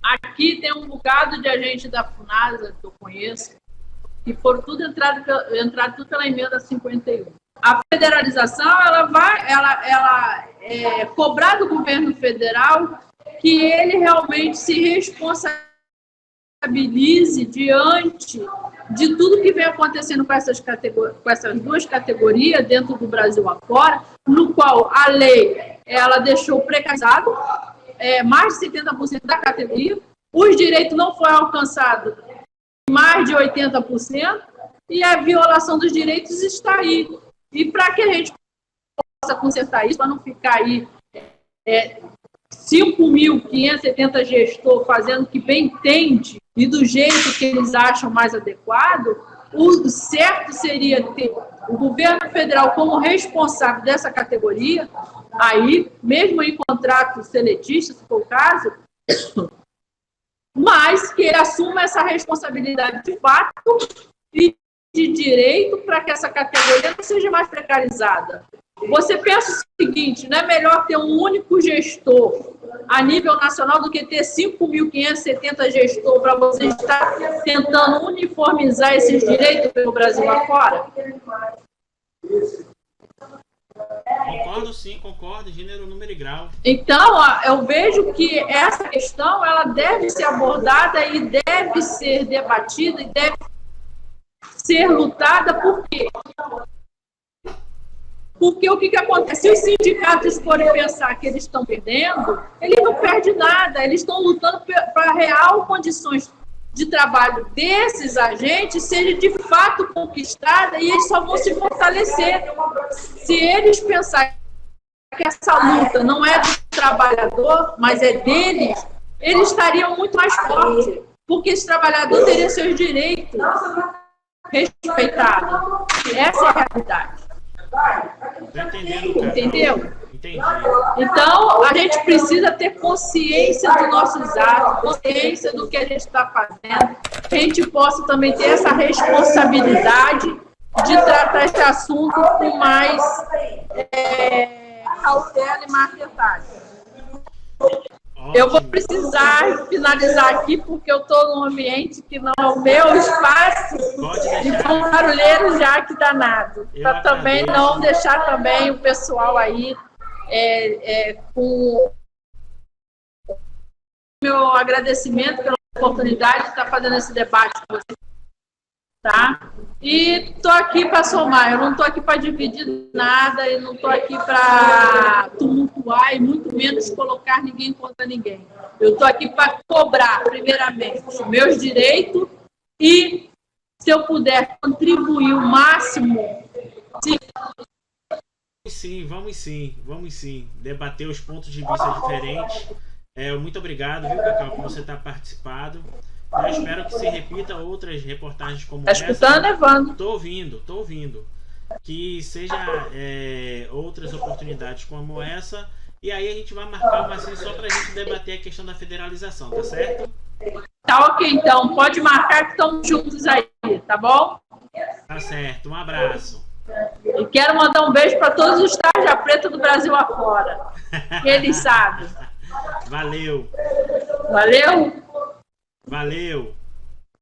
Aqui tem um bocado de agente da FUNASA que eu conheço, que foram tudo entrado tudo pela emenda 51. A federalização, ela é cobrar do governo federal que ele realmente se responsabilize diante de tudo que vem acontecendo com essas duas categorias dentro do Brasil afora, no qual a lei ela deixou precarizado mais de 70% da categoria, os direitos não foram alcançados mais de 80%, e a violação dos direitos está aí. E para que a gente possa consertar isso, para não ficar aí 5.570 gestores fazendo o que bem entende e do jeito que eles acham mais adequado, o certo seria ter o governo federal como responsável dessa categoria, aí, mesmo em contrato seletista, se for o caso, mas que ele assuma essa responsabilidade de fato e de direito para que essa categoria não seja mais precarizada. Você pensa o seguinte, não é melhor ter um único gestor a nível nacional do que ter 5.570 gestores para você estar tentando uniformizar esses direitos pelo Brasil afora? Concordo, sim, concordo, gênero, número e grau. Então, eu vejo que essa questão ela deve ser abordada e deve ser debatida e deve ser lutada, por quê? Porque o que acontece? Se os sindicatos forem pensar que eles estão perdendo, eles não perdem nada, eles estão lutando para real condições de trabalho desses agentes serem de fato conquistadas e eles só vão se fortalecer. Se eles pensarem que essa luta não é do trabalhador, mas é deles, eles estariam muito mais fortes, porque esse trabalhador teria seus direitos respeitados. Essa é a realidade. Entendeu? Entendi. Então, a gente precisa ter consciência dos nossos atos, consciência do que a gente está fazendo, que a gente possa também ter essa responsabilidade de tratar esse assunto com mais cautela e mais detalhe. Eu vou precisar finalizar aqui, porque eu estou num ambiente que não é o meu espaço e foi um barulheiro já que danado. Para também não deixar também o pessoal aí com o meu agradecimento pela oportunidade de estar fazendo esse debate com vocês. Tá? E estou aqui para somar, eu não estou aqui para dividir nada, eu não estou aqui para tumultuar e muito menos colocar ninguém contra ninguém. Eu estou aqui para cobrar, primeiramente, os meus direitos e, se eu puder contribuir o máximo. Vamos sim. Debater os pontos de vista diferentes. Muito obrigado, viu, Cacau, por você estar participando. Eu espero que se repita outras reportagens como essa. Tá escutando, Evandro? Tô ouvindo. Que seja outras oportunidades como essa. E aí a gente vai marcar uma sessão só pra gente debater a questão da federalização, tá certo? Tá ok, então. Pode marcar que estamos juntos aí, tá bom? Tá certo. Um abraço. E quero mandar um beijo para todos os tarja preta do Brasil afora. Eles sabem. Valeu. Valeu. Valeu!